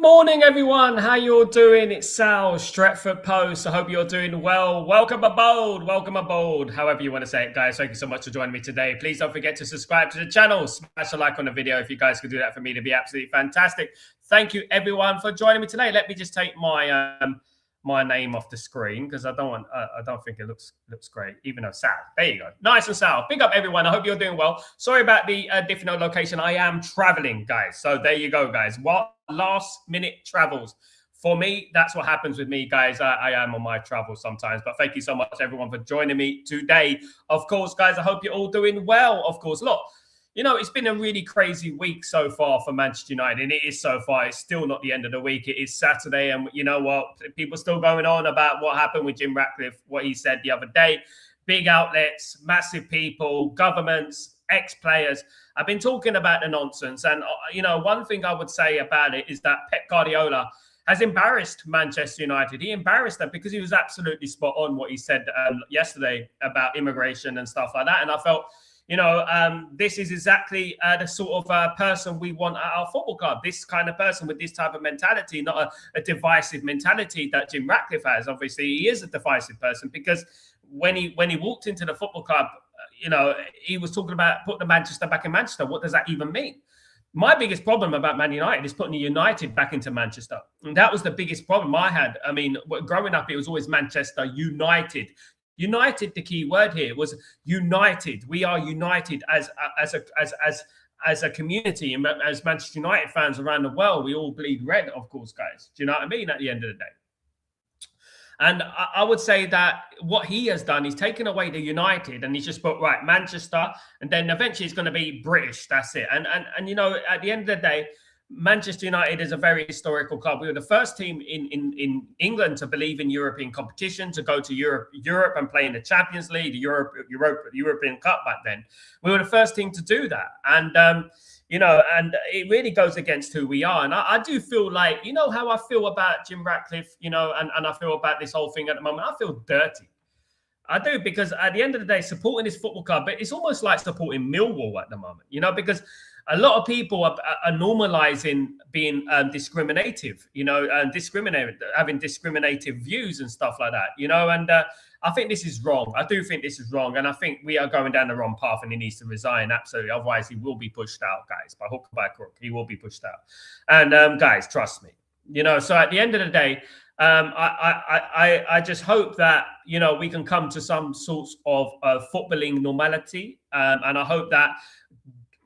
morning, everyone. How you all doing? It's Sal, Stretford Post. I hope you're doing well. Welcome aboard. Welcome aboard. However you want to say it, guys. Thank you so much for joining me today. Please don't forget to subscribe to the channel. Smash a like on the video. If you guys could do that for me, it'd be absolutely fantastic. Thank you, everyone, for joining me today. Let me just take my my name off the screen because I don't think it looks great, even though Sal. There you go. Nice and Sal. Big up, everyone. I hope you're doing well. Sorry about the different location. I am traveling, guys. So there you go, guys. What last minute travels. For me, that's what happens with me, guys. I am on my travels sometimes. But thank you so much, everyone, for joining me today. Of course, guys, I hope you're all doing well. Of course, look. You know, it's been a really crazy week so far for Manchester United, and it is so far. It's still not the end of the week. It is Saturday, and you know what? People are still going on about what happened with Jim Ratcliffe, what he said the other day. Big outlets, massive people, governments, ex-players. I've been talking about the nonsense, and you know, one thing I would say about it is that Pep Guardiola has embarrassed Manchester United. He embarrassed them because he was absolutely spot on what he said yesterday about immigration and stuff like that, and I felt, you know, this is exactly the sort of person we want at our football club. This kind of person with this type of mentality, not a divisive mentality that Jim Ratcliffe has. Obviously, he is a divisive person because when he walked into the football club, you know, he was talking about putting the Manchester back in Manchester. What does that even mean? My biggest problem about Man United is putting the United back into Manchester. And that was the biggest problem I had. I mean, growing up, it was always Manchester United. United, the key word here was united. We are united as a community, and as Manchester United fans around the world, we all bleed red, of course, guys. Do you know what I mean? At the end of the day, and I would say that what he has done, he's taken away the United, and he's just put right Manchester, and then eventually it's going to be British. That's it. And you know, at the end of the day, Manchester United is a very historical club. We were the first team in England to believe in European competition, to go to Europe and play in the Champions League, the European Cup back then. We were the first team to do that. And, you know, and it really goes against who we are. And I do feel like, you know how I feel about Jim Ratcliffe, you know, and I feel about this whole thing at the moment. I feel dirty. I do, because at the end of the day, supporting this football club, but it's almost like supporting Millwall at the moment, you know, because a lot of people are normalizing being discriminative, you know, and having discriminative views and stuff like that, you know, and I think this is wrong. I do think this is wrong. And I think we are going down the wrong path, and he needs to resign. Absolutely. Otherwise, he will be pushed out, guys, by hook or by crook. He will be pushed out. And guys, trust me, you know, so at the end of the day, I just hope that, you know, we can come to some sort of footballing normality. And I hope that,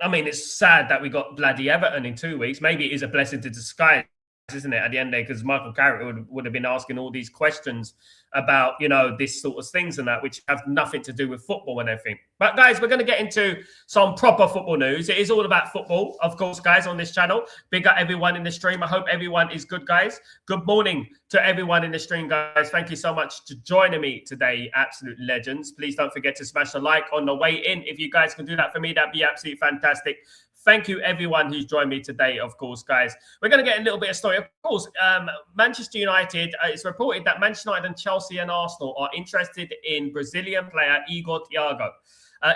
I mean, it's sad that we got bloody Everton in 2 weeks. Maybe it is a blessing to disguise, isn't it, at the end of the day? Because Michael Carrick would have been asking all these questions about, you know, this sort of things and that, which have nothing to do with football and everything. But, guys, we're going to get into some proper football news. It is all about football, of course, guys, on this channel. Big up everyone in the stream. I hope everyone is good, guys. Good morning to everyone in the stream, guys. Thank you so much for joining me today, absolute legends. Please don't forget to smash a like on the way in. If you guys can do that for me, that'd be absolutely fantastic. Thank you, everyone who's joined me today, of course, guys. We're going to get a little bit of story. Of course, Manchester United, it's reported that Manchester United and Chelsea and Arsenal are interested in Brazilian player Igor Thiago.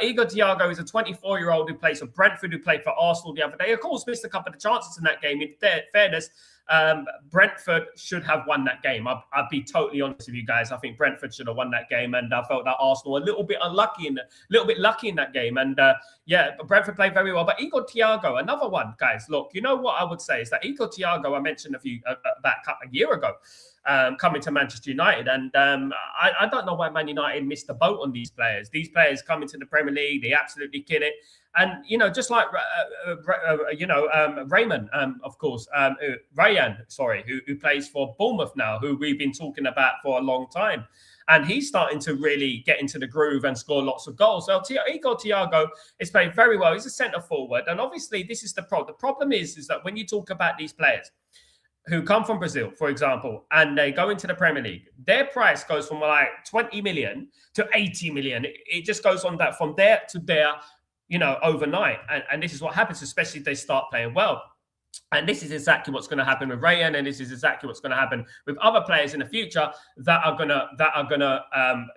Igor Thiago is a 24-year-old who plays for Brentford, who played for Arsenal the other day. Of course, missed a couple of chances in that game. In fairness, Brentford should have won that game. I'll be totally honest with you guys. I think Brentford should have won that game, and I felt that Arsenal a little bit lucky in that game. And yeah, but Brentford played very well. But Igor Thiago, another one, guys. Look, you know what I would say is that Igor Thiago, I mentioned about a year ago, coming to Manchester United, and I don't know why Man United missed the boat on these players. These players coming to the Premier League, they absolutely kill it. And, you know, just like, Raymond, of course, Ryan, sorry, who plays for Bournemouth now, who we've been talking about for a long time. And he's starting to really get into the groove and score lots of goals. So Igor Thiago is playing very well. He's a centre forward. And obviously, this is the problem. The problem is that when you talk about these players who come from Brazil, for example, and they go into the Premier League, their price goes from like 20 million to 80 million. It just goes on that from there to there, you know, overnight. And this is what happens, especially if they start playing well. And this is exactly what's going to happen with Rayan, and this is exactly what's going to happen with other players in the future that are gonna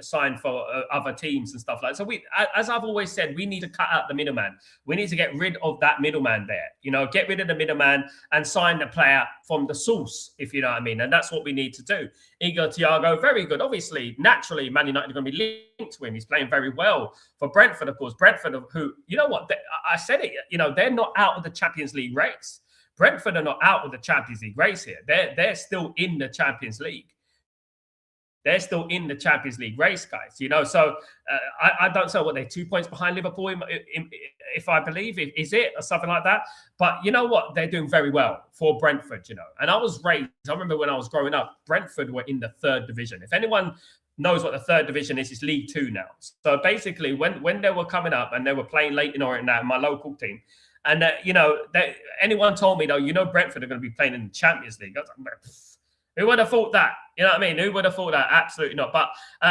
sign for other teams and stuff like that. So as I've always said, we need to cut out the middleman. We need to get rid of that middleman there. Get rid of the middleman and sign the player from the source, if you know what I mean. And that's what we need to do. Igor Thiago, very good. Obviously, naturally, Man United are going to be linked to him. He's playing very well for Brentford, of course. Brentford, who, you know what? I said it. They're not out of the Champions League race. Brentford are not out of the Champions League race here. They're still in the Champions League. They're still in the Champions League race, guys. So I don't know what they're 2 points behind Liverpool, if I believe, is it, or something like that. But you know what? They're doing very well for Brentford, And I was raised, I remember when I was growing up, Brentford were in the 3rd division. If anyone knows what the 3rd division is, it's League 2 now. So basically, when they were coming up and they were playing Leyton Orient now, my local team, and, anyone told me, though, Brentford are going to be playing in the Champions League. I was like, who would have thought that? You know what I mean? Who would have thought that? Absolutely not. But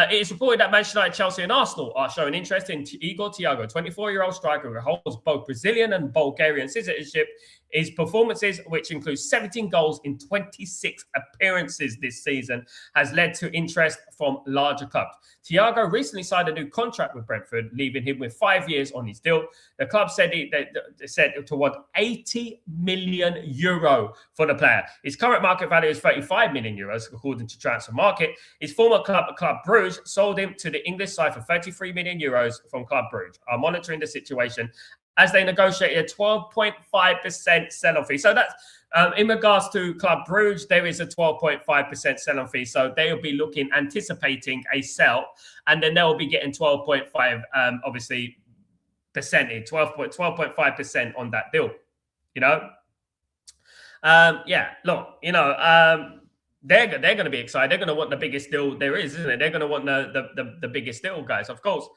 it is reported that Manchester United, Chelsea and Arsenal are showing interest in Igor Thiago, 24-year-old striker who holds both Brazilian and Bulgarian citizenship. His performances, which includes 17 goals in 26 appearances this season, has led to interest from larger clubs. Thiago recently signed a new contract with Brentford, leaving him with 5 years on his deal. The club said they said toward 80 million euro for the player. His current market value is 35 million euros, according to Transfer Market. His former club, Club Brugge, sold him to the English side for 33 million euros from Club Brugge, are monitoring the situation as they negotiated a 12.5% sell-on fee. So that's in regards to Club Brugge, there is a 12.5% sell-on fee. So they will be anticipating a sell, and then they'll be getting 12.5, obviously, percentage, 12.5% on that deal. Look, they're going to be excited. They're going to want the biggest deal there is, isn't it? They're going to want the biggest deal, guys, of course.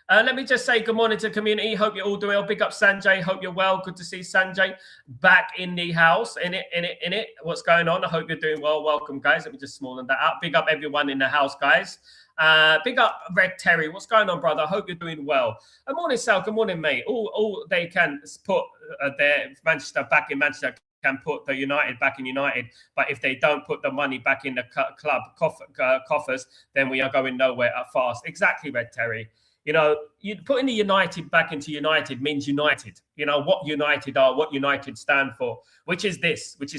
Let me just say good morning to the community. Hope you're all doing well. Big up Sanjay. Hope you're well. Good to see Sanjay back in the house. In it. What's going on? I hope you're doing well. Welcome, guys. Let me just smallen that out. Big up everyone in the house, guys. Big up Red Terry. What's going on, brother? I hope you're doing well. Good morning, Sal. Good morning, mate. All they can put their Manchester back in Manchester can put the United back in United. But if they don't put the money back in the club coffers, then we are going nowhere fast. Exactly, Red Terry. You putting the United back into United means United. What United are, what United stand for, which is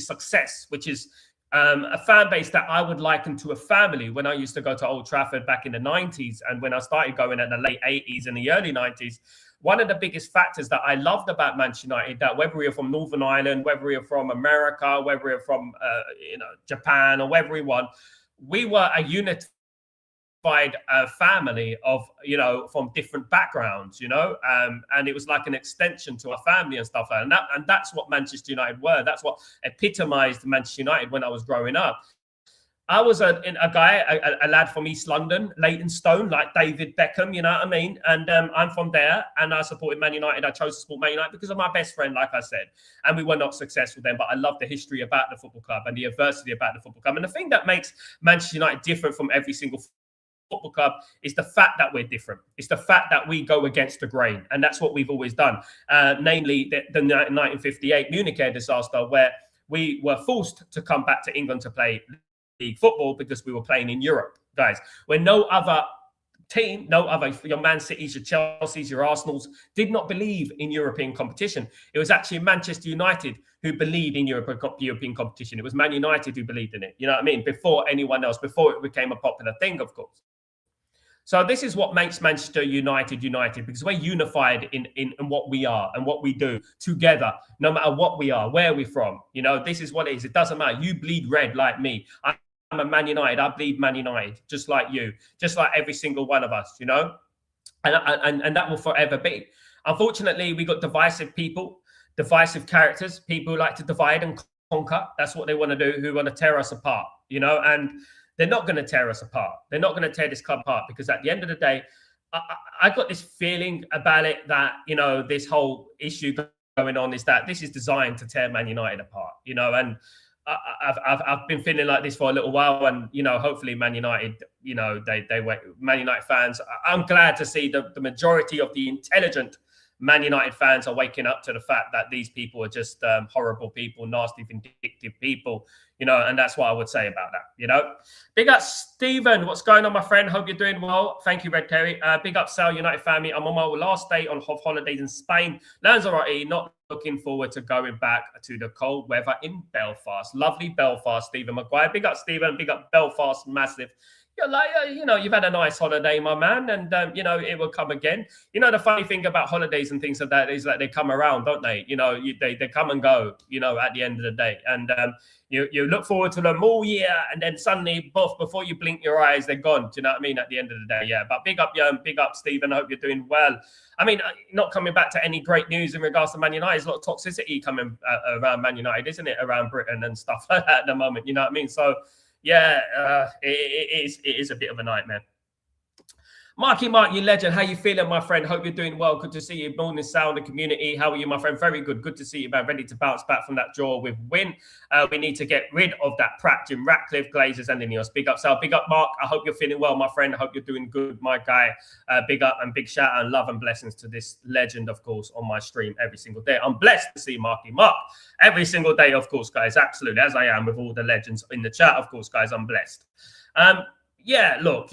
success, which is a fan base that I would liken to a family. When I used to go to Old Trafford back in the 90s, and when I started going at the late 80s and the early 90s, one of the biggest factors that I loved about Manchester United, that whether you're from Northern Ireland, whether you're from America, whether you're from Japan, or wherever we were a unit. A family of from different backgrounds, and it was like an extension to our family and stuff like that. And that's what Manchester United were. That's what epitomized Manchester United when I was growing up. I was a lad from East London, Leytonstone, like David Beckham, you know what I mean? And I'm from there, and I supported Man United. I chose to support Man United because of my best friend, like I said. And we were not successful then, but I love the history about the football club and the adversity about the football club. And the thing that makes Manchester United different from every single football club is the fact that we're different. It's the fact that we go against the grain, and that's what we've always done. Namely, the 1958 Munich air disaster, where we were forced to come back to England to play league football because we were playing in Europe, guys. When no other team, your Man Cities, your Chelseas, your Arsenals did not believe in European competition. It was actually Manchester United who believed in European competition. It was Man United who believed in it. You know what I mean? Before anyone else, before it became a popular thing, of course. So this is what makes Manchester United, because we're unified in what we are and what we do together, no matter what we are, where we're from. This is what it is. It doesn't matter. You bleed red like me. I'm a Man United. I bleed Man United, just like you, just like every single one of us, and that will forever be. Unfortunately, we got divisive people, divisive characters, people who like to divide and conquer. That's what they want to do, who want to tear us apart, and they're not going to tear us apart. They're not going to tear this club apart, because at the end of the day, I got this feeling about it that, this whole issue going on is that this is designed to tear Man United apart, and I've been feeling like this for a little while, and hopefully Man United, they Man United fans. I'm glad to see the majority of the intelligent Man United fans are waking up to the fact that these people are just horrible people, nasty, vindictive people, and that's what I would say about that, Big up, Stephen. What's going on, my friend? Hope you're doing well. Thank you, Red Terry. Big up, Sal United family. I'm on my last day of holidays in Spain. Lanzarote, not looking forward to going back to the cold weather in Belfast. Lovely Belfast, Stephen Maguire. Big up, Stephen. Big up, Belfast. Massive. You're like, you've had a nice holiday, my man, and it will come again. The funny thing about holidays and things like that is that they come around, don't they? They come and go, at the end of the day, and you look forward to them all year, and then suddenly, before you blink your eyes, they're gone. Do you know what I mean? At the end of the day, yeah. But big up, Stephen. I hope you're doing well. I mean, not coming back to any great news in regards to Man United. There's a lot of toxicity coming around Man United, isn't it? Around Britain and stuff like that at the moment. You know what I mean? So. Yeah, it is a bit of a nightmare. Marky Mark, you legend. How you feeling, my friend? Hope you're doing well. Good to see you. Morning sound, the community. How are you, my friend? Very good. Good to see you, man. Ready to bounce back from that draw with win. We need to get rid of that prat, Jim Ratcliffe, Glazers, and Ineos. Big up, Sal. Big up, Mark. I hope you're feeling well, my friend. I hope you're doing good, my guy. Big up and big shout out and love and blessings to this legend, of course, on my stream every single day. I'm blessed to see Marky Mark every single day, of course, guys. Absolutely, as I am with all the legends in the chat, of course, guys. I'm blessed. Yeah, look,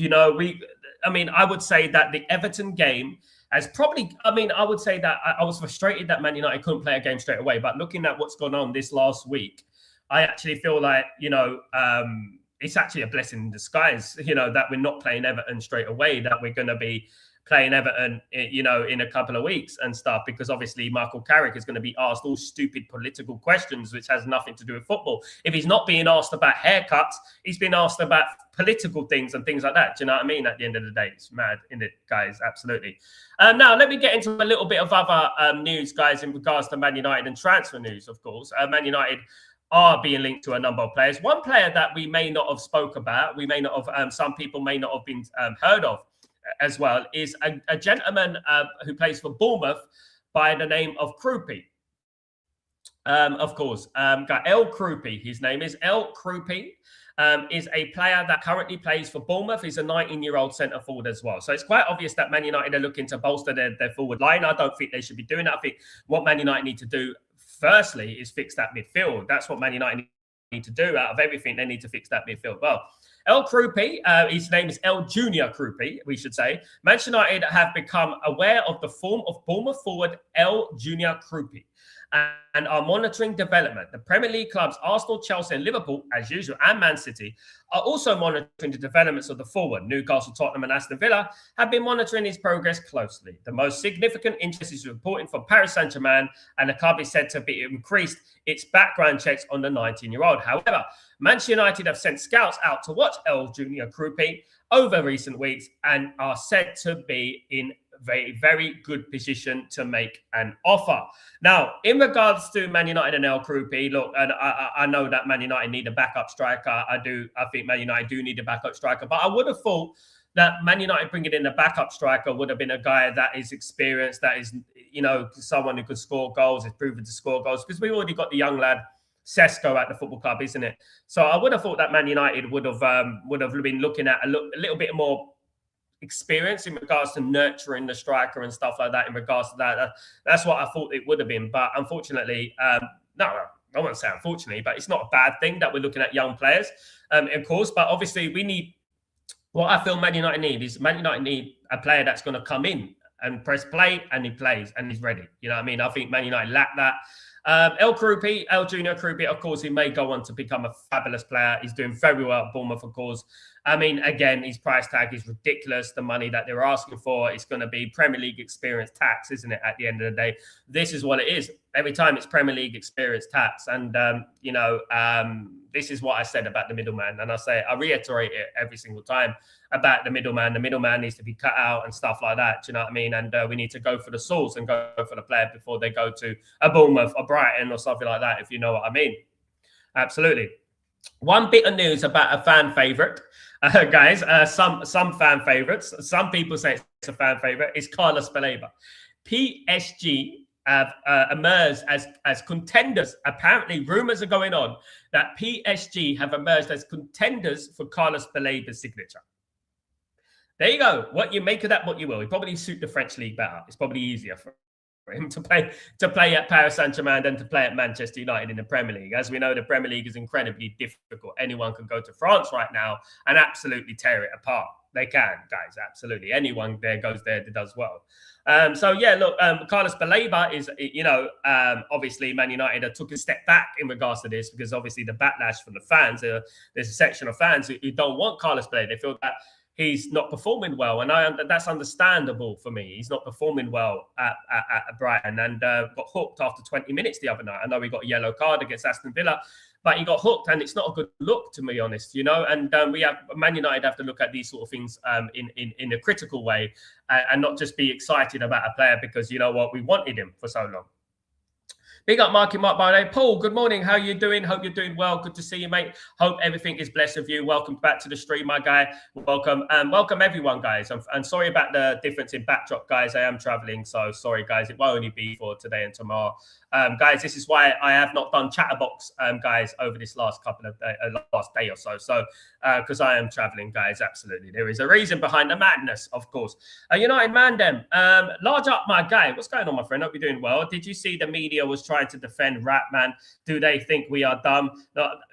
I would say that the Everton game has probably, I would say that I was frustrated that Man United couldn't play a game straight away. But looking at what's gone on this last week, I actually feel like, it's actually a blessing in disguise, that we're not playing Everton straight away, that we're going to be playing Everton, in a couple of weeks and stuff, because obviously Michael Carrick is going to be asked all stupid political questions, which has nothing to do with football. If he's not being asked about haircuts, he's been asked about political things and things like that. Do you know what I mean? At the end of the day, it's mad, isn't it, guys? Absolutely. Now, let me get into a little bit of other news, guys, in regards to Man United and transfer news, of course. Man United are being linked to a number of players. One player that we may not have spoke about, we may not have, some people may not have been heard of, as well, is a gentleman who plays for Bournemouth by the name of Krupi. Of course, got El Krupi. His name is El Krupi. Is a player that currently plays for Bournemouth. He's a 19-year-old centre forward as well. So it's quite obvious that Man United are looking to bolster their forward line. I don't think they should be doing that. I think what Man United need to do, firstly, is fix that midfield. That's what Man United need to do. Out of everything, they need to fix that midfield. Well, El Krupi, his name is El Junior Krupi, we should say. Manchester United have become aware of the form of Bournemouth forward El Junior Krupi and are monitoring development. The Premier League clubs Arsenal, Chelsea and Liverpool, as usual, and Man City are also monitoring the developments of the forward. Newcastle, Tottenham and Aston Villa have been monitoring his progress closely. The most significant interest is reporting from Paris Saint-Germain, and the club is said to be increased its background checks on the 19-year-old. However, Manchester United have sent scouts out to watch El Junior Krupi over recent weeks and are said to be in very, very good position to make an offer. Now, in regards to Man United and El Krupi, look, and I know that Man United need a backup striker. I think Man United do need a backup striker, but I would have thought that Man United bringing in a backup striker would have been a guy that is experienced, that is, someone who could score goals, is proven to score goals, because we already got the young lad Sesko at the football club, isn't it? So I would have thought that Man United would have been looking at a little bit more experience in regards to nurturing the striker and stuff like that. In regards to that, that's what I thought it would have been. But unfortunately, no, I won't say unfortunately, but it's not a bad thing that we're looking at young players, of course. But obviously, we need, what I feel Man United need a player that's going to come in and press play, and he plays and he's ready. You know what I mean? I think Man United lack that. El Junior Krupi, of course, he may go on to become a fabulous player. He's doing very well at Bournemouth, of course. I mean, again, his price tag is ridiculous. The money that they're asking for is going to be Premier League experience tax, isn't it? At the end of the day, this is what it is. Every time it's Premier League experience tax. And, this is what I said about the middleman. And I reiterate it every single time about the middleman. The middleman needs to be cut out and stuff like that. Do you know what I mean? And we need to go for the source and go for the player before they go to a Bournemouth or Brighton or something like that, if you know what I mean. Absolutely. One bit of news about a fan favourite, guys. Some fan favourites. Some people say it's a fan favourite. It's Carlos Baleba. PSG have emerged as contenders. Apparently, rumours are going on that PSG have emerged as contenders for Carlos Baleba's signature. There you go. What you make of that, what you will. It probably suit the French league better. It's probably easier for him to play at Paris Saint-Germain than to play at Manchester United in the Premier League. As we know, the Premier League is incredibly difficult. Anyone can go to France right now and absolutely tear it apart. They can, guys, absolutely. Anyone there goes there that does well. So yeah, look, Carlos Baleba is, obviously Man United took a step back in regards to this because obviously the backlash from the fans, there's a section of fans who don't want Carlos Baleba. They feel that he's not performing well, and that's understandable for me. He's not performing well at Brighton, and got hooked after 20 minutes the other night. I know he got a yellow card against Aston Villa, but he got hooked, and it's not a good look, to be honest, And Man United have to look at these sort of things in a critical way, and not just be excited about a player because you know what, we wanted him for so long. Big up, Marky Mark Barney. Paul, good morning. How you doing? Hope you're doing well. Good to see you, mate. Hope everything is blessed with you. Welcome back to the stream, my guy. Welcome. Welcome, everyone, guys. I'm sorry about the difference in backdrop, guys. I am traveling, so sorry, guys. It won't only be for today and tomorrow. Guys, this is why I have not done Chatterbox, guys, over this last couple of last day or so. So, because I am traveling, guys, absolutely. There is a reason behind the madness, of course. United Mandem, large up, my guy. What's going on, my friend? Hope you're doing well. Did you see the media was trying to defend Rat, man? Do they think we are dumb?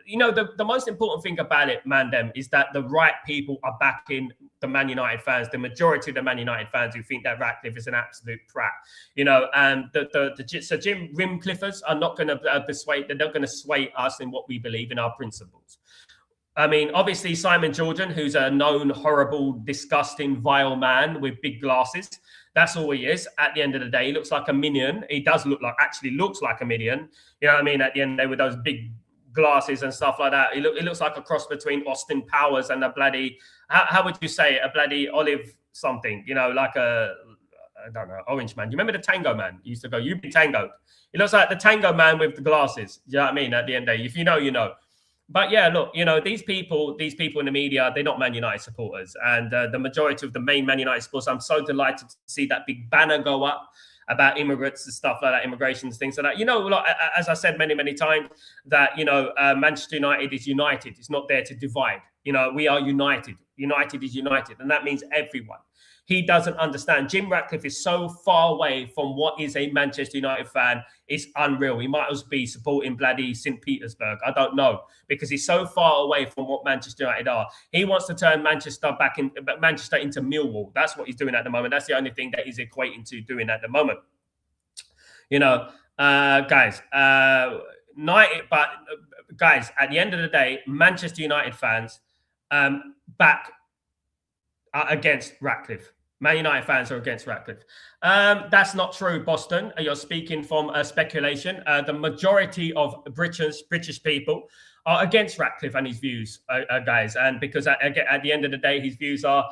You know, the most important thing about it, Mandem, is that the right people are backing the Man United fans, the majority of the Man United fans who think that Ratcliffe is an absolute prat. You know, and so Jim Rimcliffers are not going to persuade, they're not going to sway us in what we believe in our principles. I mean, obviously, Simon Jordan, who's a known, horrible, disgusting, vile man with big glasses. That's all he is. At the end of the day, he looks like a minion. He does actually looks like a minion. You know what I mean? At the end of the day, with those big glasses and stuff like that. It looks like a cross between Austin Powers and a bloody, how would you say it? A bloody Olive something, you know, like a, I don't know, Orange Man. You remember the Tango Man? He used to go, "You be tangoed." It looks like the Tango Man with the glasses. You know what I mean? At the end of the day, if you know, you know. But yeah, look, you know, these people in the media, they're not Man United supporters. And the majority of the main Man United supporters, I'm so delighted to see that big banner go up about immigrants and stuff like that, immigrations, things like that. You know, like, as I said many, many times, that, you know, Manchester United is united. It's not there to divide. You know, we are united. United is united. And that means everyone. He doesn't understand. Jim Ratcliffe is so far away from what is a Manchester United fan. It's unreal. He might as well be supporting bloody St. Petersburg. I don't know, because he's so far away from what Manchester United are. He wants to turn Manchester into Millwall. That's what he's doing at the moment. That's the only thing that he's equating to doing at the moment. You know, guys, guys, at the end of the day, Manchester United fans back against Ratcliffe. Man United fans are against Ratcliffe. That's not true, Boston. You're speaking from speculation. The majority of British people are against Ratcliffe and his views, guys. And because at the end of the day, his views are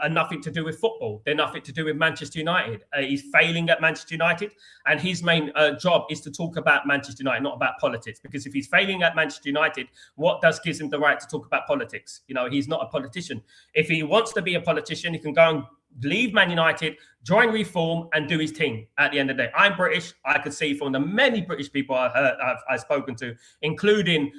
nothing to do with football. They're nothing to do with Manchester United. He's failing at Manchester United, and his main job is to talk about Manchester United, not about politics. Because if he's failing at Manchester United, what gives him the right to talk about politics? You know, he's not a politician. If he wants to be a politician, he can go and leave Man United, join Reform, and do his thing. At the end of the day, I'm British. I could see from the many British people I've spoken to, including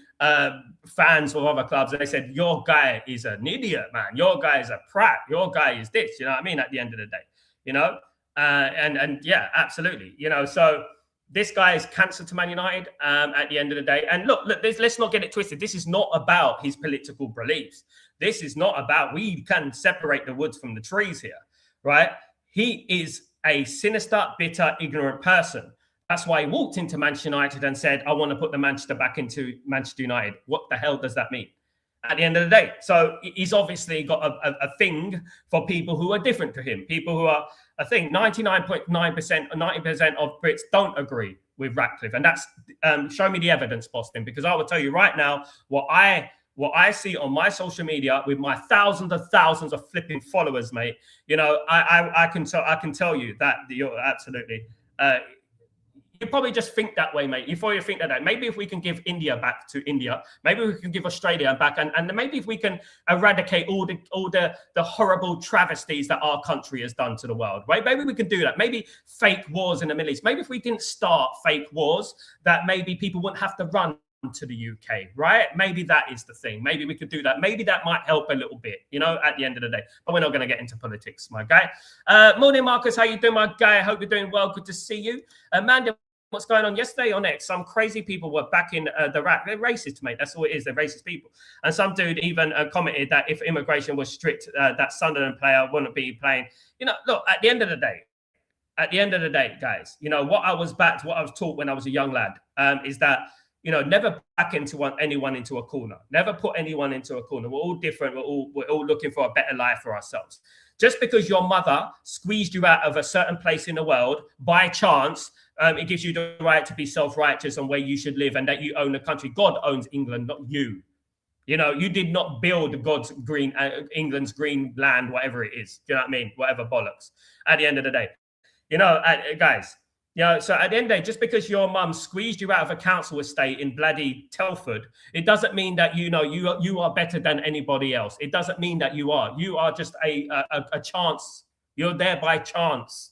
fans of other clubs, they said, "Your guy is an idiot, man. Your guy is a prat. Your guy is this." You know what I mean? At the end of the day, you know, and yeah, absolutely. You know, so this guy is cancer to Man United at the end of the day. And look, let's not get it twisted. This is not about his political beliefs. This is not about, we can separate the woods from the trees here, right? He is a sinister, bitter, ignorant person. That's why he walked into Manchester United and said, "I want to put the Manchester back into Manchester United." What the hell does that mean? At the end of the day. So he's obviously got a thing for people who are different to him. People who are, I think 99.9%, 90% of Brits don't agree with Ratcliffe. And that's, show me the evidence, Boston, because I will tell you right now, what I see on my social media with my thousands of flipping followers, mate, you know, I can tell you that you're absolutely, you probably just think that way, mate. You probably think that maybe if we can give India back to India, maybe we can give Australia back, and maybe if we can eradicate all the horrible travesties that our country has done to the world, right? Maybe we can do that. Maybe fake wars in the Middle East. Maybe if we didn't start fake wars, that maybe people wouldn't have to run to the UK, right? Maybe that is the thing. Maybe we could do that. Maybe that might help a little bit, you know, at the end of the day. But we're not going to get into politics, my guy. Morning, Marcus. How you doing, my guy? I hope you're doing well. Good to see you. Amanda, what's going on? Yesterday on X, some crazy people were backing the RAC. They're racist, mate. That's all it is. They're racist people. And some dude even commented that if immigration was strict, that Sunderland player wouldn't be playing. You know, look, at the end of the day, guys, you know, what I was taught when I was a young lad is that, you know, never back anyone into a corner. Never put anyone into a corner. We're all different. We're all looking for a better life for ourselves. Just because your mother squeezed you out of a certain place in the world by chance, it gives you the right to be self-righteous on where you should live and that you own the country. God owns England, not you. You know, you did not build England's green land, whatever it is. Do you know what I mean? Whatever bollocks. At the end of the day, you know, guys. You know, so at the end of the day, just because your mum squeezed you out of a council estate in bloody Telford, it doesn't mean that you are better than anybody else. It doesn't mean that you are. You are just a chance. You're there by chance.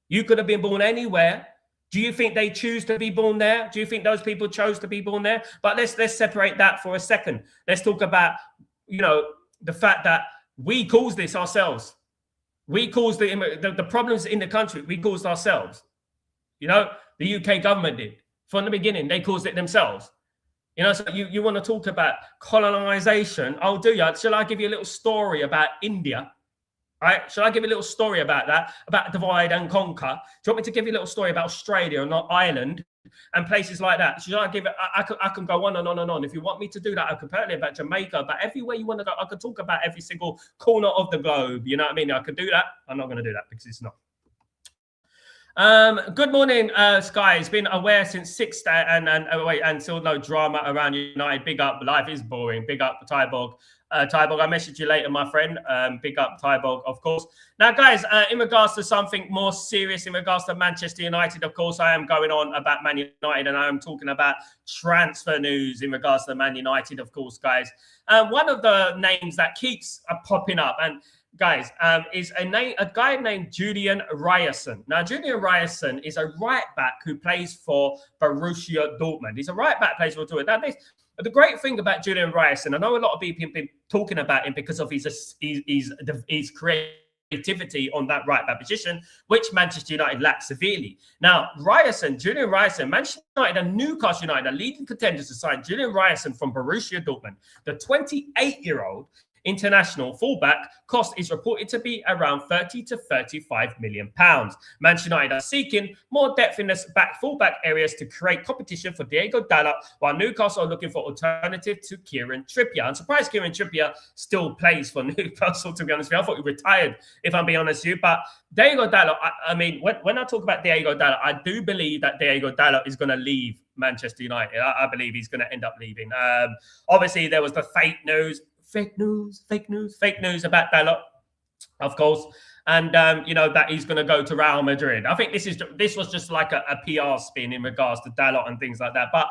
You could have been born anywhere. Do you think they choose to be born there? Do you think those people chose to be born there? But let's separate that for a second. Let's talk about, you know, the fact that we caused this ourselves. We caused the problems in the country. We caused ourselves. You know, the UK government did. From the beginning, they caused it themselves. You know, so you want to talk about colonization. Oh, do you? Shall I give you a little story about India? Right? Shall I give you a little story about that? About divide and conquer? Do you want me to give you a little story about Australia and not Ireland and places like that? Should I give it? I can go on and on and on. If you want me to do that, I could tell you about Jamaica, but everywhere you want to go, I could talk about every single corner of the globe. You know what I mean? I could do that. I'm not going to do that because it's not. Good morning, Sky. It's been aware since 6 and still no drama around United. Big up, life is boring. Big up, Tyborg. Tyborg, I message you later, my friend. Big up, Tyborg, of course. Now, guys, in regards to something more serious, in regards to Manchester United, of course, I am going on about Man United, and I am talking about transfer news in regards to Man United, of course, guys. One of the names that keeps popping up, and guys, is a guy named Julian Ryerson. Now, Julian Ryerson is a right back who plays for Borussia Dortmund. He's a right back, plays for Dortmund. Now, the great thing about Julian Ryerson, I know a lot of people have been talking about him because of his creativity on that right back position, which Manchester United lack severely. Now, Julian Ryerson, Manchester United and Newcastle United are leading contenders to sign Julian Ryerson from Borussia Dortmund. The 28-year-old international fullback cost is reported to be around 30 to 35 million pounds. Manchester United are seeking more depth in the fullback areas to create competition for Diego Dalot, while Newcastle are looking for alternative to Kieran Trippier. I'm surprised Kieran Trippier still plays for Newcastle, to be honest with you. I thought he retired, if I'm being honest with you. But Diego Dalot, I mean, when I talk about Diego Dalot, I do believe that Diego Dalot is going to leave Manchester United. I believe he's going to end up leaving. Obviously, there was the fake news about Dalot, of course, and you know that he's going to go to Real Madrid. I think this was just like a PR spin in regards to Dalot and things like that. But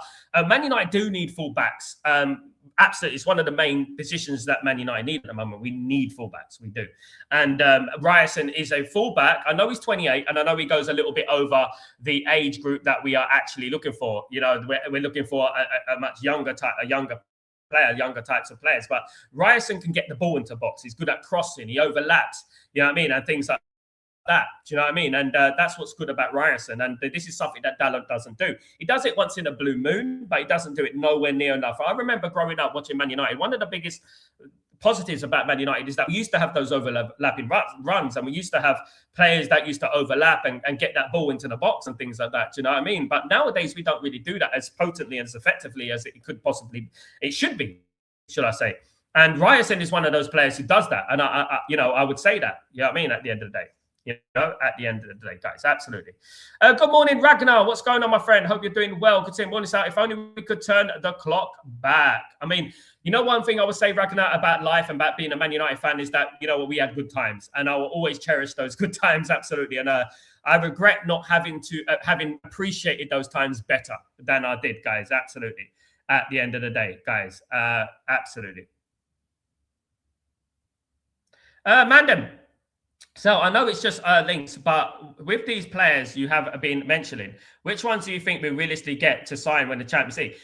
Man United do need fullbacks. Absolutely, it's one of the main positions that Man United need at the moment. We need fullbacks, we do. And Ryerson is a fullback. I know he's 28, and I know he goes a little bit over the age group that we are actually looking for. You know, we're looking for a much younger younger types of players. But Ryerson can get the ball into box. He's good at crossing. He overlaps, you know what I mean? And things like that. Do you know what I mean? And that's what's good about Ryerson. And this is something that Dalot doesn't do. He does it once in a blue moon, but he doesn't do it nowhere near enough. I remember growing up watching Man United. One of the biggest positives about Man United is that we used to have those overlapping runs, and we used to have players that used to overlap and get that ball into the box and things like that. Do you know what I mean? But nowadays we don't really do that as potently and as effectively as it should be, should I say. And Ryerson is one of those players who does that. And I would say that, you know what I mean, at the end of the day. You know, at the end of the day, guys, absolutely. Good morning, Ragnar. What's going on, my friend? Hope you're doing well. Good seeing morning, Sal. If only we could turn the clock back. I mean, you know, one thing I would say, Ragnar, about life and about being a Man United fan is that, you know, we had good times, and I will always cherish those good times, absolutely. And I regret not having appreciated those times better than I did, guys, absolutely. At the end of the day, guys, absolutely. Mandem. So I know it's just links, but with these players you have been mentioning, which ones do you think we realistically get to sign when the Champions League?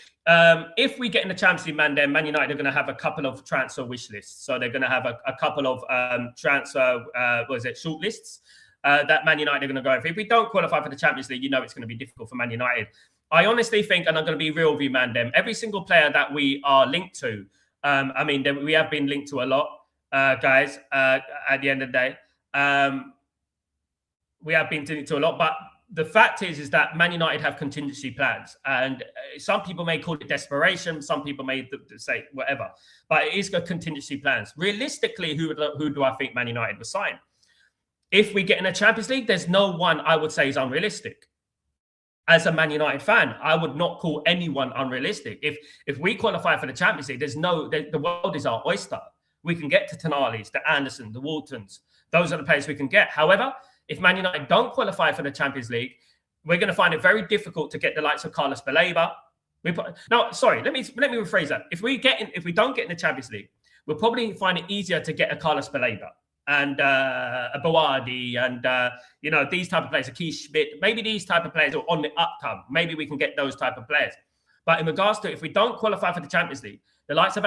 If we get in the Champions League, man, then Man United are going to have a couple of transfer wish lists. So they're going to have a couple of transfer, short lists that Man United are going to go for. If we don't qualify for the Champions League, you know it's going to be difficult for Man United. I honestly think, and I'm going to be real with you, man, every single player that we are linked to, we have been linked to a lot, guys, at the end of the day. We have been linked to a lot, but the fact is that Man United have contingency plans, and some people may call it desperation, some people may say whatever, but it is a contingency plans. Realistically, who do I think Man United will sign? If we get in a Champions League, there's no one I would say is unrealistic. As a Man United fan, I would not call anyone unrealistic. If we qualify for the Champions League, the world is our oyster. We can get to Tonali's, the Anderson, the Waltons. Those are the players we can get. However, if Man United don't qualify for the Champions League, we're going to find it very difficult to get the likes of Carlos Baleba. Let me rephrase that. If we don't get in the Champions League, we'll probably find it easier to get a Carlos Baleba and a Bawardi and these type of players, a Keith Schmidt. Maybe these type of players are on the upcome. Maybe we can get those type of players. But in regards to if we don't qualify for the Champions League, the likes of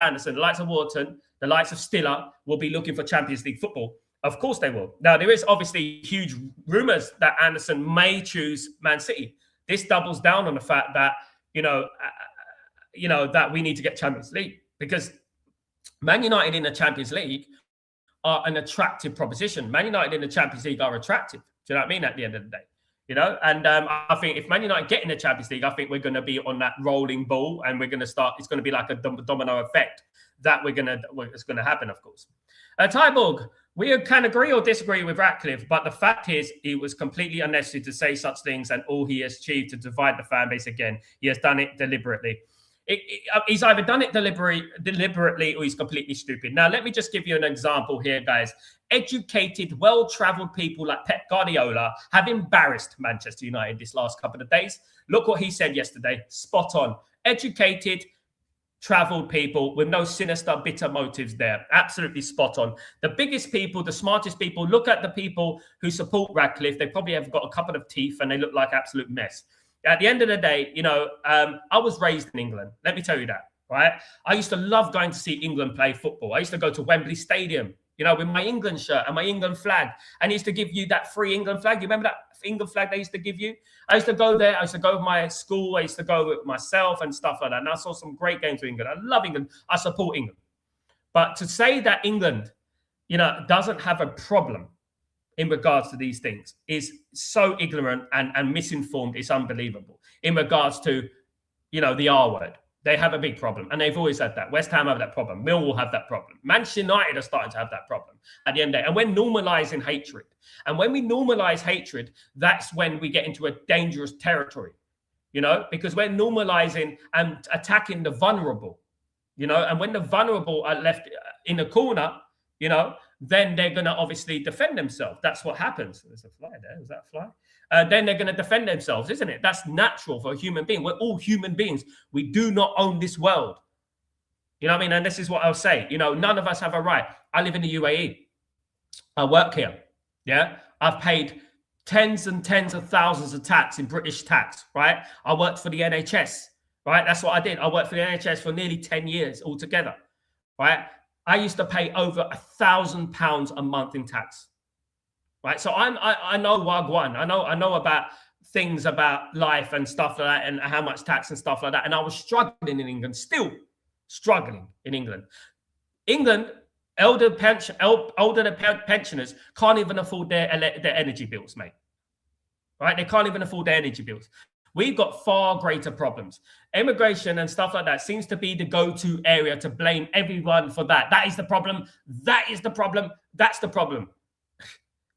Anderson, the likes of Wharton, the likes of Stiller will be looking for Champions League football. Of course they will. Now, there is obviously huge rumours that Anderson may choose Man City. This doubles down on the fact that, that we need to get Champions League, because Man United in the Champions League are an attractive proposition. Man United in the Champions League are attractive. Do you know what I mean? At the end of the day. And I think if Man United get in the Champions League, I think we're going to be on that rolling ball, and we're going to start. It's going to be like a domino effect that it's going to happen, of course. Tyborg, we can agree or disagree with Ratcliffe, but the fact is, it was completely unnecessary to say such things, and all he has achieved to divide the fan base again. He has done it deliberately. He's either done it deliberately or he's completely stupid. Now, let me just give you an example here, guys. Educated, well-travelled people like Pep Guardiola have embarrassed Manchester United this last couple of days. Look what he said yesterday. Spot on. Educated, travelled people with no sinister, bitter motives there. Absolutely spot on. The biggest people, the smartest people, look at the people who support Ratcliffe. They probably have got a couple of teeth and they look like absolute mess. At the end of the day, I was raised in England. Let me tell you that, right? I used to love going to see England play football. I used to go to Wembley Stadium, with my England shirt and my England flag. And I used to give you that free England flag. You remember that England flag they used to give you? I used to go there. I used to go with my school. I used to go with myself and stuff like that. And I saw some great games with England. I love England. I support England. But to say that England, doesn't have a problem in regards to these things is so ignorant and misinformed. It's unbelievable. In regards to, the R word, they have a big problem, and they've always had that. West Ham have that problem. Millwall have that problem. Manchester United are starting to have that problem at the end of the day. And we're normalizing hatred. And when we normalize hatred, that's when we get into a dangerous territory, because we're normalizing and attacking the vulnerable, and when the vulnerable are left in the corner, then they're going to obviously defend themselves. That's what happens. There's a fly there. Is that a fly? Then they're going to defend themselves, isn't it? That's natural for a human being. We're all human beings. We do not own this world. You know what I mean? And this is what I'll say. None of us have a right. I live in the UAE. I work here. Yeah. I've paid tens and tens of thousands of tax in British tax, right? I worked for the NHS, right? That's what I did. I worked for the NHS for nearly 10 years altogether, right? I used to pay over £1,000 a month in tax, right? So I know Wagwan. I know about things about life and stuff like that, and how much tax and stuff like that. And I was struggling in England, still struggling in England. Elder pensioners can't even afford their energy bills, mate. Right? They can't even afford their energy bills. We've got far greater problems. Immigration and stuff like that seems to be the go-to area to blame everyone for that. That is the problem. That is the problem. That's the problem.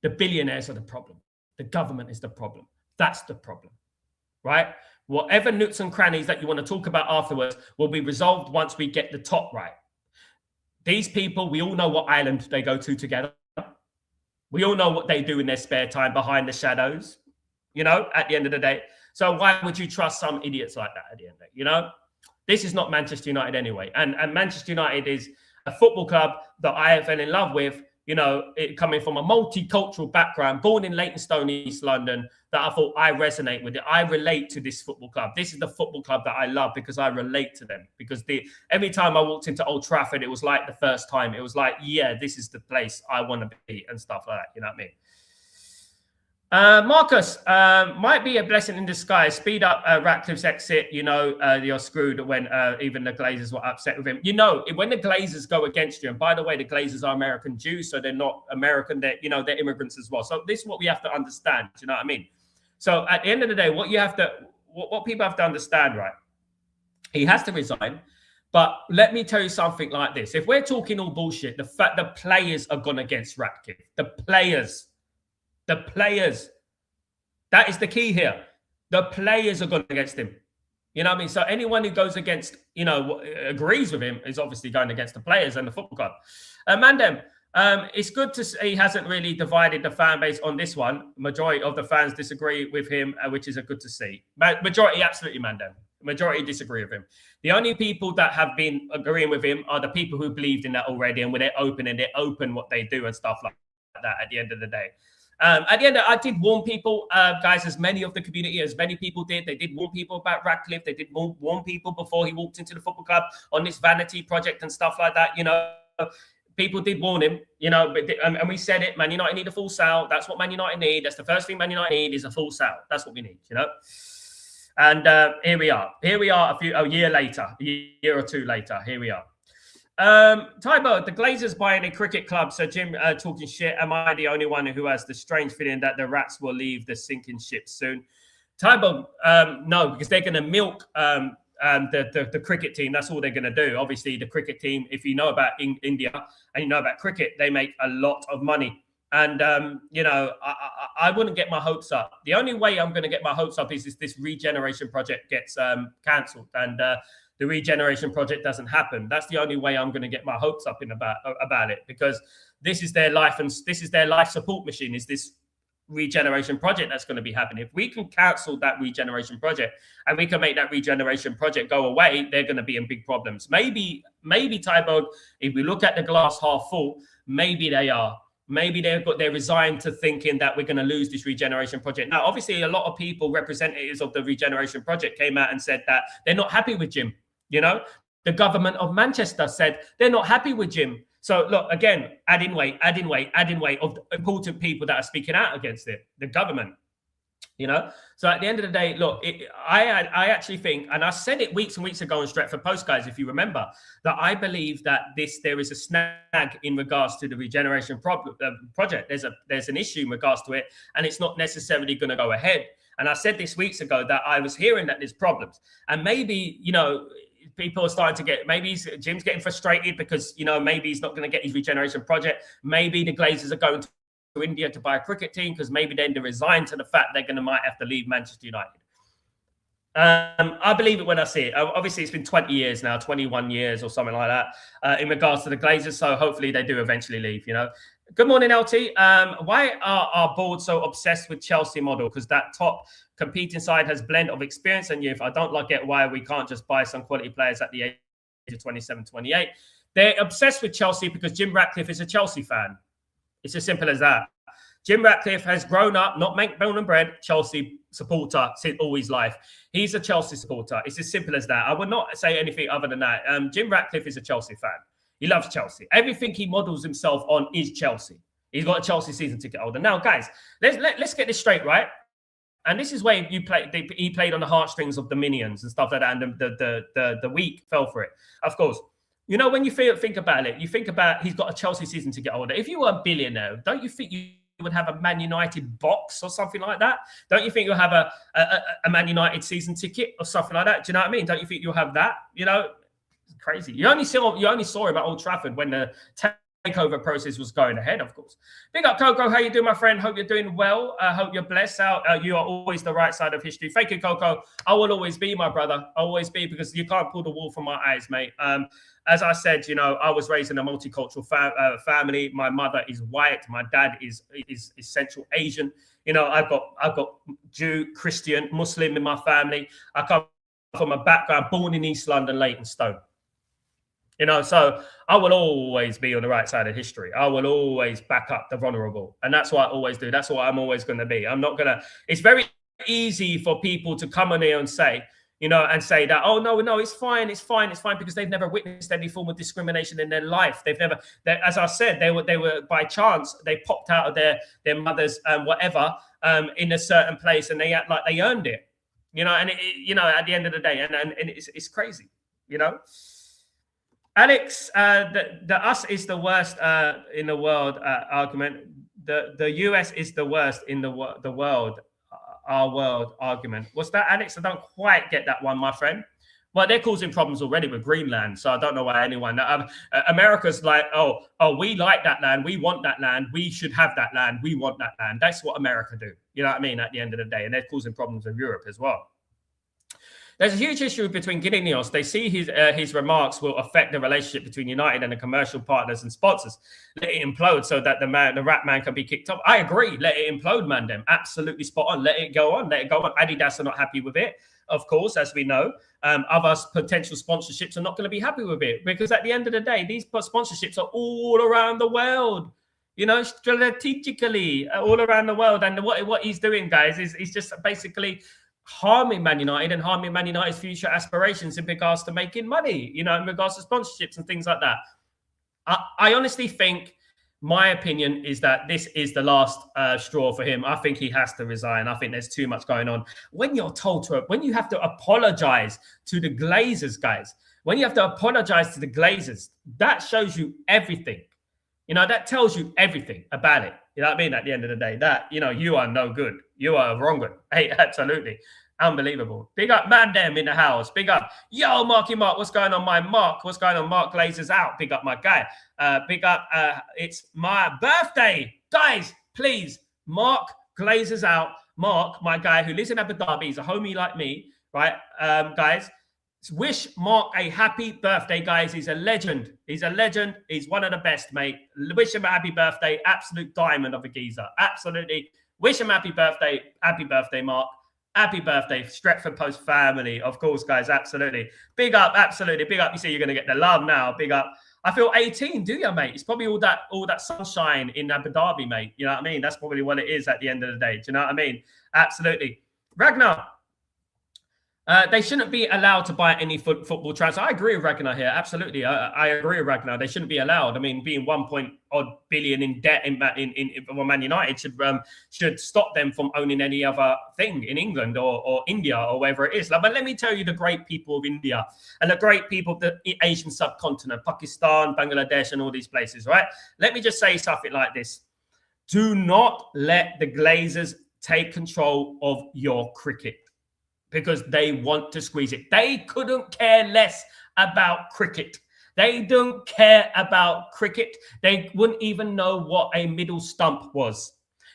The billionaires are the problem. The government is the problem. That's the problem, right? Whatever nooks and crannies that you want to talk about afterwards will be resolved once we get the top right. These people, we all know what island they go to together. We all know what they do in their spare time behind the shadows, at the end of the day. So why would you trust some idiots like that at the end of the day? This is not Manchester United anyway. And Manchester United is a football club that I fell in love with you know, it coming from a multicultural background, born in Leytonstone, East London, that I thought I resonate with it. I relate to this football club. This is the football club that I love because I relate to them. Because every time I walked into Old Trafford, it was like the first time. It was like, yeah, this is the place I want to be and stuff like that. You know what I mean? Marcus, might be a blessing in disguise. Speed up Ratcliffe's exit. You know, you're screwed when even the Glazers were upset with him. You know, when the Glazers go against you, and by the way, the Glazers are American Jews, so they're not American. They're, you know, they're immigrants as well. So this is what we have to understand. Do you know what I mean? So at the end of the day, what people have to understand, right? He has to resign. But let me tell you something like this. If we're talking all bullshit, the fact the players are gone against Ratcliffe. The players. That is the key here. The players are going against him. You know what I mean? So anyone who goes against, you know, agrees with him is obviously going against the players and the football club. Mandem, it's good to see he hasn't really divided the fan base on this one. Majority of the fans disagree with him, which is a good to see. Majority, absolutely, Mandem. Majority disagree with him. The only people that have been agreeing with him are the people who believed in that already, and when they're open what they do and stuff like that at the end of the day. At the end, I did warn people, guys, as many of the community, as many people did. They did warn people about Ratcliffe. They did warn people before he walked into the football club on this vanity project and stuff like that. You know, people did warn him, you know, and we said it, Man United need a full sale. That's what Man United need. That's the first thing Man United need is a full sale. That's what we need, you know. And here we are. A year later, a year or two later, here we are. Tybo, the Glazers buying a cricket club. So Jim talking shit. Am I the only one who has the strange feeling that the Rats will leave the sinking ship soon? Tybo, no, because they're going to milk the cricket team. That's all they're going to do. Obviously, the cricket team, if you know about India and you know about cricket, they make a lot of money. And, you know, I wouldn't get my hopes up. The only way I'm going to get my hopes up is this regeneration project gets cancelled and the regeneration project doesn't happen. That's the only way I'm going to get my hopes up about it, because this is their life and this is their life support machine, is this regeneration project that's going to be happening. If we can cancel that regeneration project and we can make that regeneration project go away, they're going to be in big problems. Maybe Tybo, if we look at the glass half full, maybe they are. Maybe they're resigned to thinking that we're going to lose this regeneration project. Now, obviously, a lot of people, representatives of the regeneration project, came out and said that they're not happy with Jim. You know, the government of Manchester said they're not happy with Jim. So look, again, adding weight of important people that are speaking out against it, the government, you know. So at the end of the day, look, I actually think, and I said it weeks and weeks ago on Stretford Post, guys, if you remember, that I believe that there is a snag in regards to the regeneration project. There's an issue in regards to it, and it's not necessarily going to go ahead. And I said this weeks ago that I was hearing that there's problems, and maybe, you know, people are starting to get, maybe Jim's getting frustrated because, you know, maybe he's not going to get his regeneration project. Maybe the Glazers are going to India to buy a cricket team because maybe then they're resigned to the fact they're might have to leave Manchester United. I believe it when I see it. Obviously, it's been 20 years now, 21 years or something like that in regards to the Glazers. So hopefully they do eventually leave, you know. Good morning, LT. Why are our board so obsessed with Chelsea model? Because that top competing side has blend of experience and youth. I don't like it why we can't just buy some quality players at the age of 27, 28. They're obsessed with Chelsea because Jim Ratcliffe is a Chelsea fan. It's as simple as that. Jim Ratcliffe has grown up, not born and bred, Chelsea supporter since all his life. He's a Chelsea supporter. It's as simple as that. I would not say anything other than that. Jim Ratcliffe is a Chelsea fan. He loves Chelsea. Everything he models himself on is Chelsea. He's got a Chelsea season ticket holder. Now, guys, let's get this straight, right? And this is where he played on the heartstrings of the minions and stuff like that, and the weak fell for it. Of course, you know, when you think about it, you think about he's got a Chelsea season ticket holder. If you were a billionaire, don't you think you would have a Man United box or something like that? Don't you think you'll have a Man United season ticket or something like that? Do you know what I mean? Don't you think you'll have that? You know, it's crazy. You only saw him at Old Trafford when the takeover process was going ahead, of course. Big up, Coco. How you doing, my friend? Hope you're doing well. Hope you're blessed out. You are always the right side of history. Thank you, Coco. I will always be, my brother. I'll always be, because you can't pull the wool from my eyes, mate. As I said, you know, I was raised in a multicultural family. My mother is white. My dad is Central Asian. You know, I've got Jew, Christian, Muslim in my family. I come from a background born in East London, Leytonstone. You know, so I will always be on the right side of history. I will always back up the vulnerable. And that's what I always do. That's what I'm always going to be. I'm not going to, it's very easy for people to come on here and say, you know, and say that, oh, no, it's fine, because they've never witnessed any form of discrimination in their life. They've never, as I said, they were by chance, they popped out of their mother's whatever in a certain place, and they act like they earned it, you know, and you know, at the end of the day, and it's crazy, you know. Alex, the us is the worst in the world argument. The US is the worst in the world. Our world argument. What's that, Alex? I don't quite get that one, my friend. Well, they're causing problems already with Greenland, so I don't know why anyone. America's like, oh, we like that land, we want that land, we should have that land, we want that land. That's what America do. You know what I mean? At the end of the day, and they're causing problems in Europe as well. There's a huge issue between Guineos. They see his remarks will affect the relationship between United and the commercial partners and sponsors. Let it implode so that the rat man can be kicked off. I agree. Let it implode, man. Them absolutely spot on. Let it go on. Let it go on. Adidas are not happy with it, of course, as we know. Other potential sponsorships are not going to be happy with it, because at the end of the day, these sponsorships are all around the world. You know, strategically all around the world. And what he's doing, guys, is he's just basically harming Man United and harming Man United's future aspirations in regards to making money, you know, in regards to sponsorships and things like that. I honestly think, my opinion is that this is the last straw for him. I think he has to resign. I think there's too much going on. When you're told to, when you have to apologize to the Glazers, guys, when you have to apologize to the Glazers, that shows you everything. You know, that tells you everything about it. You know what I mean? At the end of the day, that, you know, you are no good. You are a wrong one. Hey, absolutely. Unbelievable. Big up, man, them in the house. Big up. Yo, Marky Mark, what's going on, my Mark? What's going on? Mark Glazers out. Big up, my guy. Big up. It's my birthday. Guys, please, Mark Glazers out. Mark, my guy who lives in Abu Dhabi. He's a homie like me, right? Guys, wish Mark a happy birthday, guys. He's a legend. He's a legend. He's one of the best, mate. Wish him a happy birthday. Absolute diamond of a geezer. Absolutely. Wish him happy birthday. Happy birthday, Mark. Happy birthday, Stretford Post family. Of course, guys. Absolutely. Big up. Absolutely. Big up. You see, you're going to get the love now. Big up. I feel 18, do you, mate? It's probably all that sunshine in Abu Dhabi, mate. You know what I mean? That's probably what it is at the end of the day. Do you know what I mean? Absolutely. Ragnar. They shouldn't be allowed to buy any football transfer. I agree with Ragnar here. Absolutely. I agree with Ragnar. They shouldn't be allowed. I mean, being 1 billion in debt in Man United should stop them from owning any other thing in England or India or wherever it is. But let me tell you the great people of India and the great people of the Asian subcontinent, Pakistan, Bangladesh, and all these places, right? Let me just say something like this. Do not let the Glazers take control of your cricket, because they want to squeeze it. They couldn't care less about cricket. They don't care about cricket. They wouldn't even know what a middle stump was.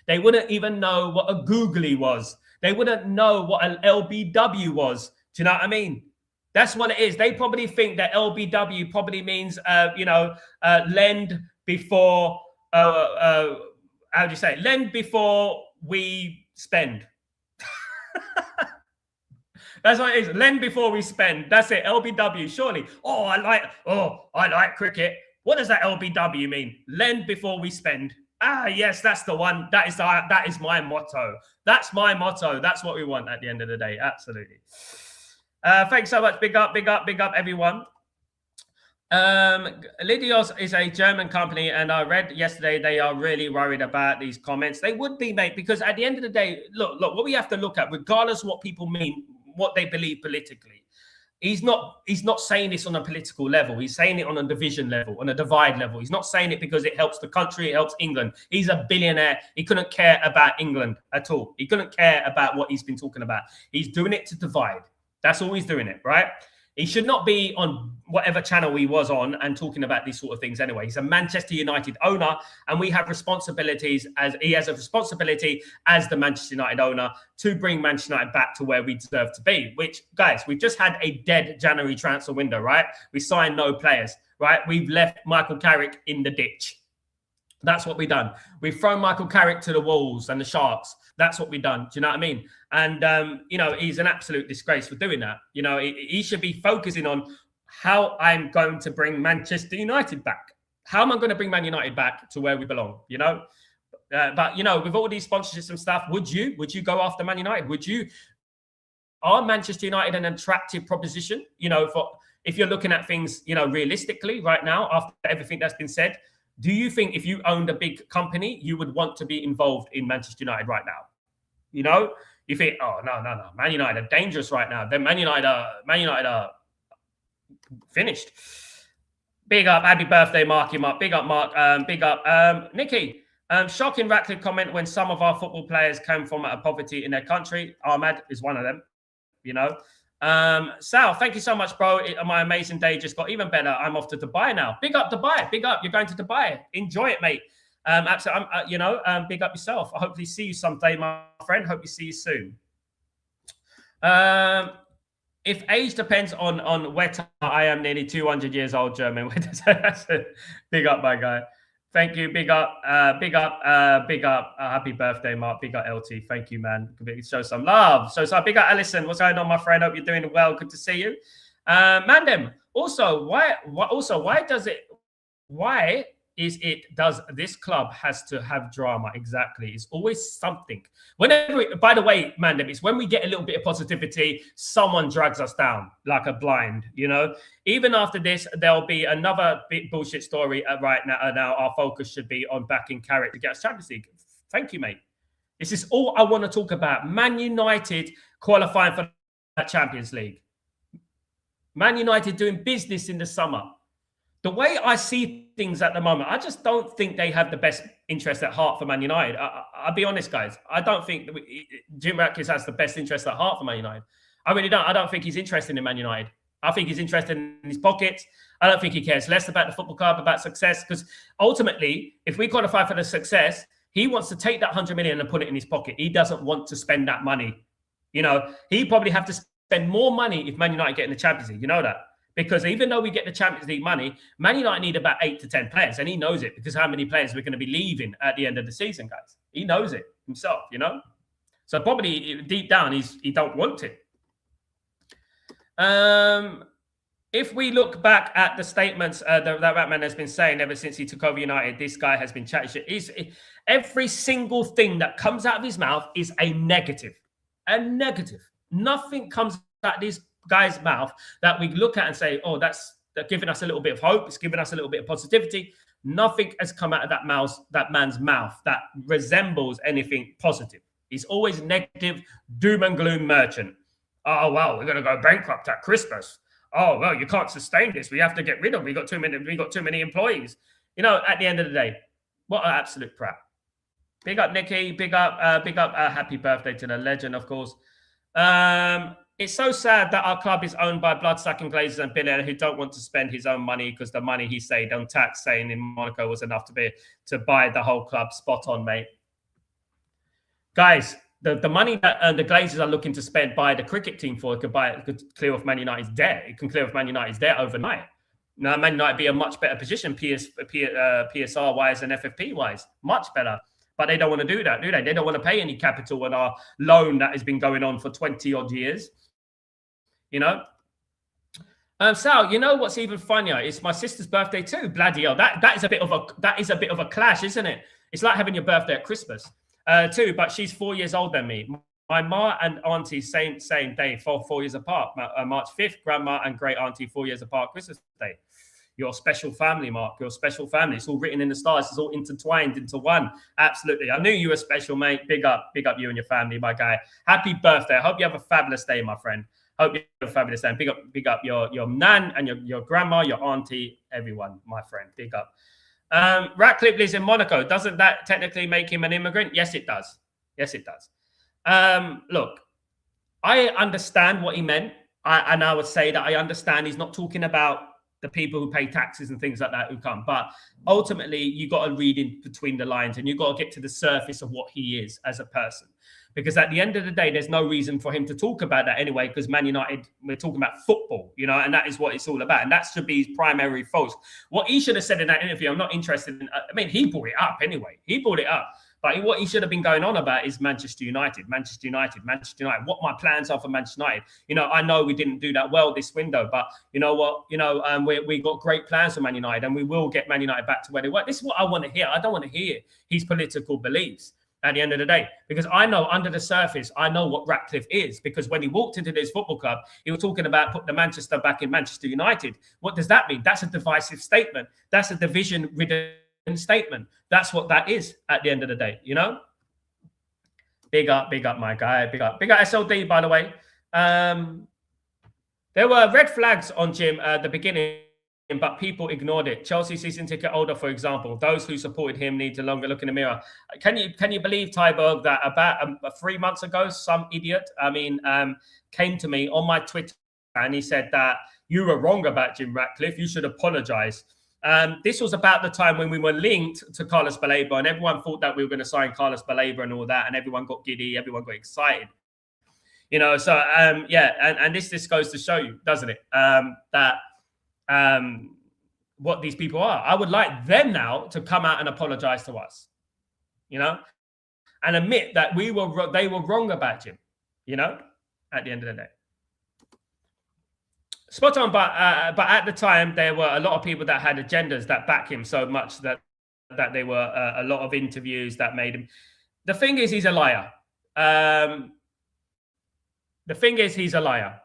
They wouldn't even know what a googly was. They wouldn't know what an LBW was. Do you know what I mean? That's what it is. They probably think that LBW probably means, lend before, how do you say it? Lend before we spend. That's what it is. Lend before we spend. That's it. LBW, surely. I like cricket. What does that LBW mean? Lend before we spend. Ah, yes, that's the one. That is my motto. That's my motto. That's what we want at the end of the day. Absolutely. Thanks so much. Big up, everyone. Lydios is a German company, and I read yesterday they are really worried about these comments. They would be, mate, because at the end of the day, look, what we have to look at, regardless of what people mean, what they believe politically, he's not saying this on a political level. He's saying it on a division level, on a divide level. He's not saying it because it helps the country, it helps England. He's a billionaire. He couldn't care about England at all. He couldn't care about what he's been talking about. He's doing it to divide. That's all he's doing it, right? He should not be on whatever channel he was on and talking about these sort of things anyway. He's a Manchester United owner, and we have responsibilities he has a responsibility as the Manchester United owner to bring Manchester United back to where we deserve to be, which, guys, we've just had a dead January transfer window, right? We signed no players, right? We've left Michael Carrick in the ditch. That's what we've done. We've thrown Michael Carrick to the Wolves and the Sharks. That's what we've done. Do you know what I mean? And, he's an absolute disgrace for doing that. He should be focusing on how I'm going to bring Manchester United back. How am I going to bring Man United back to where we belong? You know, but you know, with all these sponsorships and stuff, would you go after Man United? Are Manchester United an attractive proposition? You know, for if you're looking at things, you know, realistically right now, after everything that's been said, do you think if you owned a big company, you would want to be involved in Manchester United right now? You know, you think, oh no, Man United are dangerous right now. Then Man United are finished. Big up, happy birthday, Marky Mark. Big up, Mark. Big up, Nikki. Shocking Ratcliffe comment when some of our football players came from poverty in their country. Ahmad is one of them. You know, Sal, thank you so much, bro. My amazing day just got even better. I'm off to Dubai now. Big up Dubai. Big up. You're going to Dubai. Enjoy it, mate. Absolutely. Big up yourself. I hopefully see you someday, my friend. Hope you see you soon. If age depends on whether I am nearly 200 years old, German. Big up, my guy. Thank you. Big up. Happy birthday, Mark. Big up, LT. Thank you, man. Show some love. So big up, Alison. What's going on, my friend? Hope you're doing well. Good to see you. Mandem. Also, does this club has to have drama? Exactly. It's always something. By the way, Mandem, it's when we get a little bit of positivity, someone drags us down like a blind, you know. Even after this, there'll be another big bullshit story right now. Now our focus should be on backing Carrick to get us Champions League. Thank you, mate. This is all I want to talk about. Man United qualifying for that Champions League. Man United doing business in the summer. The way I see things at the moment, I just don't think they have the best interest at heart for Man United. I'll be honest, guys. I don't think Jim Ratcliffe has the best interest at heart for Man United. I really don't. I don't think he's interested in Man United. I think he's interested in his pockets. I don't think he cares less about the football club, about success. Because ultimately, if we qualify for the success, he wants to take that 100 million and put it in his pocket. He doesn't want to spend that money. You know, he probably have to spend more money if Man United get in the Champions League. You know that. Because even though we get the Champions League money, Man United need about 8 to 10 players. And he knows it because how many players we're going to be leaving at the end of the season, guys. He knows it himself, you know. So probably deep down, he don't want it. If we look back at the statements that Ratman has been saying ever since he took over United, this guy has been chatting shit. Every single thing that comes out of his mouth is a negative. A negative. Nothing comes out of this guy's mouth that we look at and say, oh, that's giving us a little bit of hope. It's giving us a little bit of positivity. Nothing has come out of that man's mouth that resembles anything positive. He's always negative, doom and gloom merchant. Oh, well, we're going to go bankrupt at Christmas. Oh, well, you can't sustain this. We have to get rid of. We got too many employees. You know, at the end of the day, what an absolute crap. Big up, Nikki. Big up. Happy birthday to the legend, of course. It's so sad that our club is owned by blood-sucking glazers and billionaires who don't want to spend his own money because the money he saved on tax saying in Monaco was enough to buy the whole club. Spot on, mate. Guys, the money that the Glazers are looking to spend by the cricket team for could clear off Man United's debt. It can clear off Man United's debt overnight. Now, Man United be a much better position PSR-wise and FFP-wise. Much better. But they don't want to do that, do they? They don't want to pay any capital on our loan that has been going on for 20-odd years. You know? Sal, you know what's even funnier? It's my sister's birthday too. Bloody hell. That is a bit of a clash, isn't it? It's like having your birthday at Christmas. Too, but she's 4 years older than me. My ma and auntie, same day, 4 years apart. March 5th, grandma and great auntie, 4 years apart, Christmas Day. Your special family, Mark. Your special family. It's all written in the stars. It's all intertwined into one. Absolutely. I knew you were special, mate. Big up you and your family, my guy. Happy birthday. I hope you have a fabulous day, my friend. Hope you have a fabulous day. And big up your nan and your grandma, your auntie, everyone, my friend. Big up. Ratcliffe lives in Monaco. Doesn't that technically make him an immigrant? Yes, it does. Yes, it does. Look, I understand what he meant. And I would say that I understand he's not talking about the people who pay taxes and things like that who come. But ultimately, you got to read in between the lines and you got to get to the surface of what he is as a person. Because at the end of the day, there's no reason for him to talk about that anyway, because Man United, we're talking about football, you know, and that is what it's all about. And that should be his primary focus. What he should have said in that interview, I'm not interested in, I mean, he brought it up anyway. He brought it up. But what he should have been going on about is Manchester United, Manchester United, Manchester United. What my plans are for Manchester United. You know, I know we didn't do that well this window, but you know what? You know, we got great plans for Man United, and we will get Man United back to where they were. This is what I want to hear. I don't want to hear his political beliefs at the end of the day, because I know under the surface, I know what Ratcliffe is, because when he walked into this football club, he was talking about putting the Manchester back in Manchester United. What does that mean? That's a divisive statement. That's a division-ridden statement. That's what that is at the end of the day, you know? Big up, my guy. Big up SLD, by the way. There were red flags on Jim at the beginning, but people ignored it. Chelsea season ticket holder, for example, those who supported him need to longer look in the mirror. Can you believe, Tyberg, that about 3 months ago, some idiot, came to me on my Twitter and he said that you were wrong about Jim Ratcliffe. You should apologize. This was about the time when we were linked to Carlos Baleba, and everyone thought that we were going to sign Carlos Baleba and all that, and everyone got giddy, everyone got excited. You know, so and this goes to show you, doesn't it, that what these people are. I would like them now to come out and apologize to us, you know, and admit that they were wrong about Jim, you know, at the end of the day. Spot on, but at the time there were a lot of people that had agendas that back him so much that there were a lot of interviews that made him. The thing is, he's a liar. He's a liar.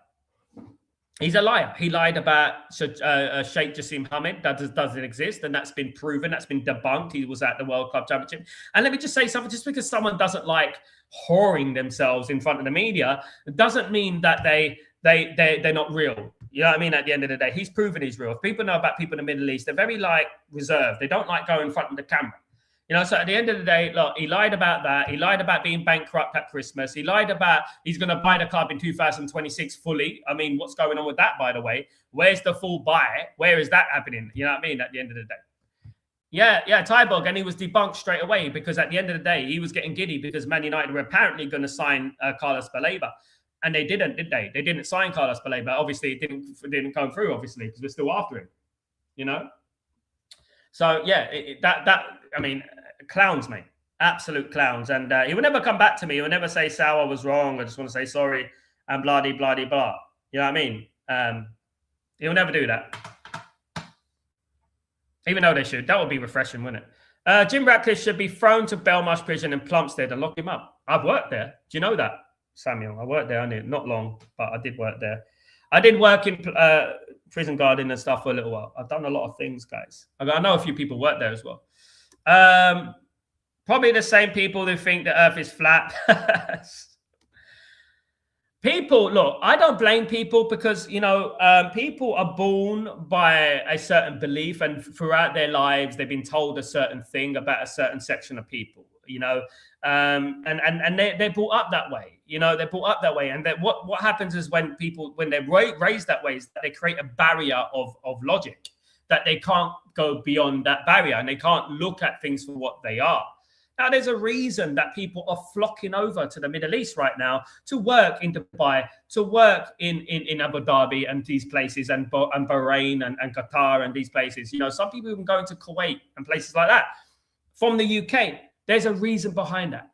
He's a liar. He lied about Sheikh Jassim Hamid. That doesn't exist, and that's been proven. That's been debunked. He was at the World Club Championship. And let me just say something. Just because someone doesn't like whoring themselves in front of the media, it doesn't mean that they're not real. You know what I mean? At the end of the day, he's proven he's real. If people know about people in the Middle East, they're very reserved. They don't like going in front of the camera. You know, so at the end of the day, look, he lied about that. He lied about being bankrupt at Christmas. He lied about he's going to buy the club in 2026 fully. I mean, what's going on with that, by the way? Where's the full buy? Where is that happening? You know what I mean? At the end of the day. Yeah, Tyborg, and he was debunked straight away because at the end of the day, he was getting giddy because Man United were apparently going to sign Carlos Baleba. And they didn't, did they? They didn't sign Carlos Baleba. Obviously, it didn't come through, obviously, because we're still after him, you know? So, yeah, I mean, clowns, mate. Absolute clowns. And he will never come back to me. He will never say, Sal, I was wrong. I just want to say sorry and blah-de-blah. You know what I mean? He'll never do that. Even though they should. That would be refreshing, wouldn't it? Jim Ratcliffe should be thrown to Belmarsh Prison in Plumstead and lock him up. I've worked there. Do you know that, Samuel? I worked there, not long, but I did work there. I did work in prison guarding and stuff for a little while. I've done a lot of things, guys. I know a few people work there as well. Probably the same people who think the earth is flat. People, look, I don't blame people because, you know, people are born by a certain belief and throughout their lives, they've been told a certain thing about a certain section of people, you know, and they're brought up that way, you know, they're brought up that way. And that what happens is when they're raised that way is that they create a barrier of logic, that they can't go beyond that barrier and they can't look at things for what they are. Now, there's a reason that people are flocking over to the Middle East right now to work in Dubai, to work in Abu Dhabi and these places and Bahrain and Qatar and these places. You know, some people even going to Kuwait and places like that from the UK. There's a reason behind that,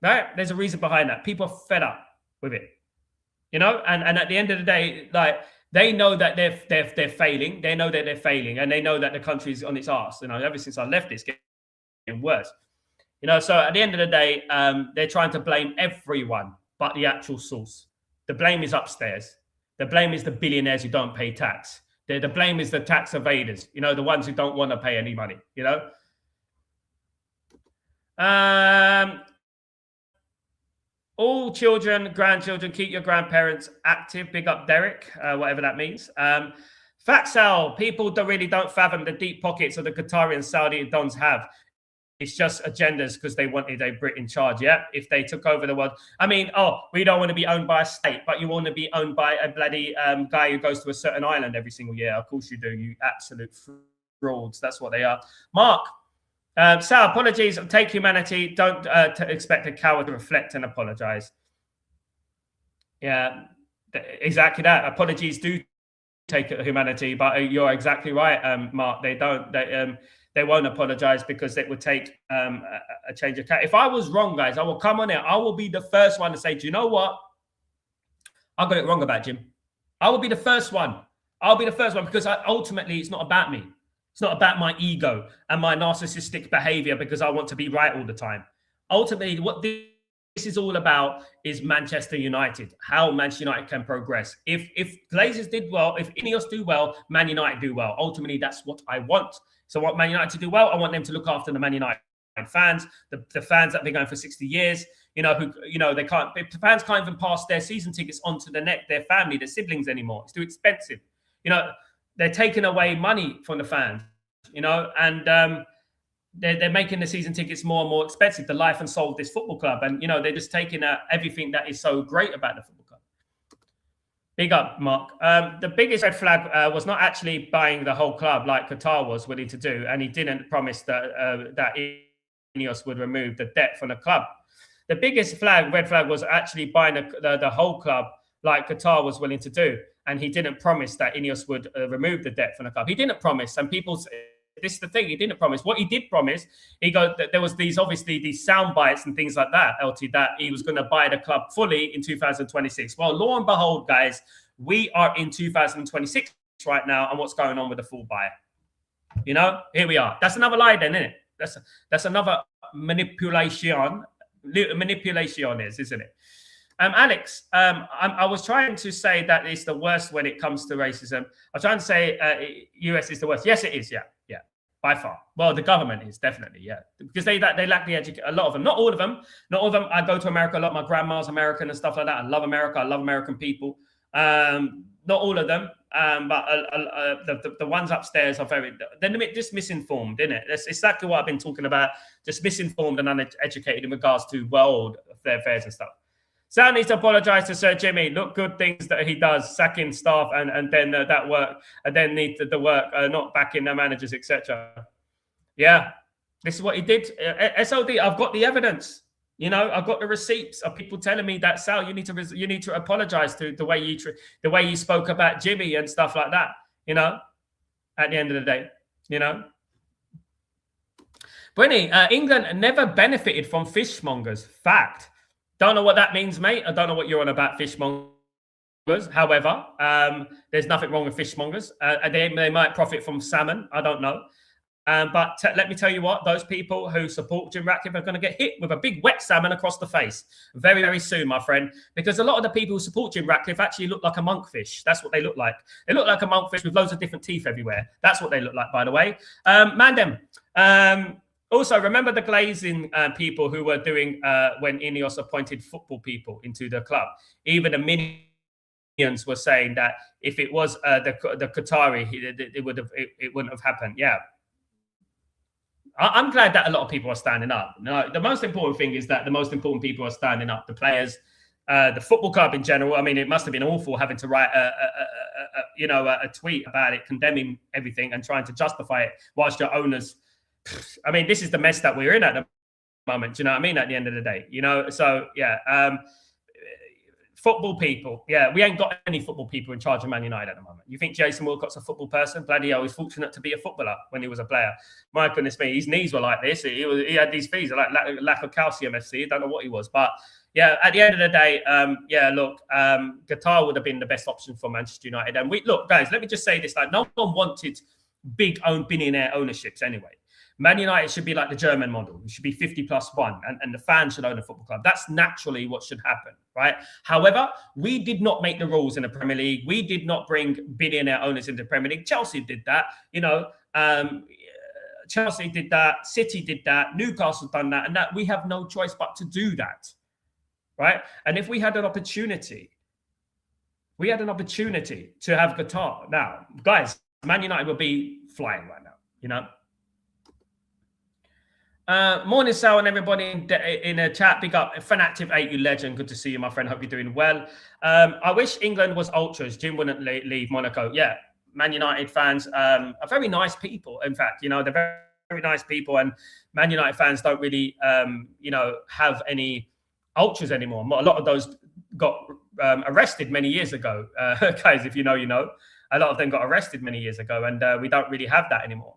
right? There's a reason behind that. People are fed up with it, you know, and at the end of the day, like, they know that they're failing. They know that they're failing, and they know that the country's on its arse. You know, ever since I left, it's getting worse. You know, so at the end of the day, they're trying to blame everyone but the actual source. The blame is upstairs. The blame is the billionaires who don't pay tax. The blame is the tax evaders. You know, the ones who don't want to pay any money. You know. All children, grandchildren, keep your grandparents active. Big up Derek, whatever that means. Faxal, people really don't fathom the deep pockets of the Qatari and Saudi dons have. It's just agendas because they wanted a Brit in charge. Yeah, if they took over the world. I mean, we don't want to be owned by a state, but you want to be owned by a bloody guy who goes to a certain island every single year. Of course you do, you absolute frauds. That's what they are. Mark, Sal, apologies. Take humanity. Don't expect a coward to reflect and apologize. Yeah, exactly that. Apologies do take humanity, but you're exactly right, Mark. They don't. they won't apologize because it would take a change of character. If I was wrong, guys, I will come on here. I will be the first one to say, do you know what? I got it wrong about Jim. I will be the first one. I'll be the first one because ultimately it's not about me. It's not about my ego and my narcissistic behavior because I want to be right all the time. Ultimately, what this is all about is Manchester United, how Manchester United can progress. If Glazers did well, if Ineos do well, Man United do well. Ultimately, that's what I want. So I want Man United to do well. I want them to look after the Man United fans, the fans that have been going for 60 years, they can't, the fans can't even pass their season tickets onto their family, their siblings anymore. It's too expensive. They're taking away money from the fans, and they're making the season tickets more and more expensive, the life and soul of this football club. And, they're just taking out everything that is so great about the football club. Big up, Mark. The biggest red flag was not actually buying the whole club like Qatar was willing to do. And he didn't promise that Ineos would remove the debt from the club. The biggest red flag was actually buying the whole club like Qatar was willing to do. And he didn't promise that Ineos would remove the debt from the club. He didn't promise. And this is the thing, he didn't promise. What he did promise, there was these sound bites and things like that, LT, that he was going to buy the club fully in 2026. Well, lo and behold, guys, we are in 2026 right now. And what's going on with the full buy? Here we are. That's another lie then, isn't it? That's another manipulation. Manipulation isn't it? Alex, I was trying to say that it's the worst when it comes to racism. I'm trying to say US is the worst. Yes, it is. Yeah, by far. Well, the government is definitely, yeah, because they lack the education. A lot of them, not all of them. I go to America a lot. My grandma's American and stuff like that. I love America. I love American people. Not all of them, but the ones upstairs are they're just misinformed, isn't it? That's exactly what I've been talking about. Just misinformed and uneducated in regards to world affairs and stuff. Sal needs to apologise to Sir Jimmy. Look, good things that he does, sacking staff and then that work, and then need the work, not backing the managers, etc. Yeah, this is what he did. SLD, I've got the evidence. I've got the receipts of people telling me that, Sal, you need to apologise to the way you spoke about Jimmy and stuff like that. At the end of the day, Brenny, England never benefited from fishmongers. Fact. Don't know what that means, mate. I don't know what you're on about, fishmongers. However, there's nothing wrong with fishmongers. They might profit from salmon. I don't know. But let me tell you what, those people who support Jim Ratcliffe are going to get hit with a big wet salmon across the face very, very soon, my friend. Because a lot of the people who support Jim Ratcliffe actually look like a monkfish. That's what they look like. They look like a monkfish with loads of different teeth everywhere. That's what they look like, by the way. Mandem. Also, remember the glazing people who were doing when Ineos appointed football people into the club. Even the minions were saying that if it was the Qatari, it wouldn't have happened. Yeah, I'm glad that a lot of people are standing up. No, the most important thing is that the most important people are standing up. The players, the football club in general. I mean, it must have been awful having to write a tweet about it, condemning everything and trying to justify it whilst your owners. I mean, this is the mess that we're in at the moment. Do you know what I mean? At the end of the day, So yeah, football people. Yeah, we ain't got any football people in charge of Man United at the moment. You think Jason Wilcott's a football person? Bloody hell, he's fortunate to be a footballer when he was a player. My goodness me, his knees were like this. He had these fees, like lack of calcium. FC. I don't know what he was, but yeah. At the end of the day, look, Qatar would have been the best option for Manchester United. And look, guys, let me just say this: like, no one wanted big billionaire ownerships anyway. Man United should be like the German model. It should be 50+1, and the fans should own a football club. That's naturally what should happen, right? However, we did not make the rules in the Premier League. We did not bring billionaire owners into the Premier League. Chelsea did that, Chelsea did that. City did that. Newcastle's done that, and that we have no choice but to do that, right? And if we had an opportunity, to have Qatar now, guys, Man United would be flying right now, Morning, Sal, and everybody in the chat. Big up, Fanactive8, you legend. Good to see you, my friend. Hope you're doing well. I wish England was ultras. Jim wouldn't leave Monaco. Yeah, Man United fans are very nice people. In fact, they're very, very nice people, and Man United fans don't really, have any ultras anymore. A lot of those got arrested many years ago. Guys, if you know, you know. a lot of them got arrested many years ago, and we don't really have that anymore,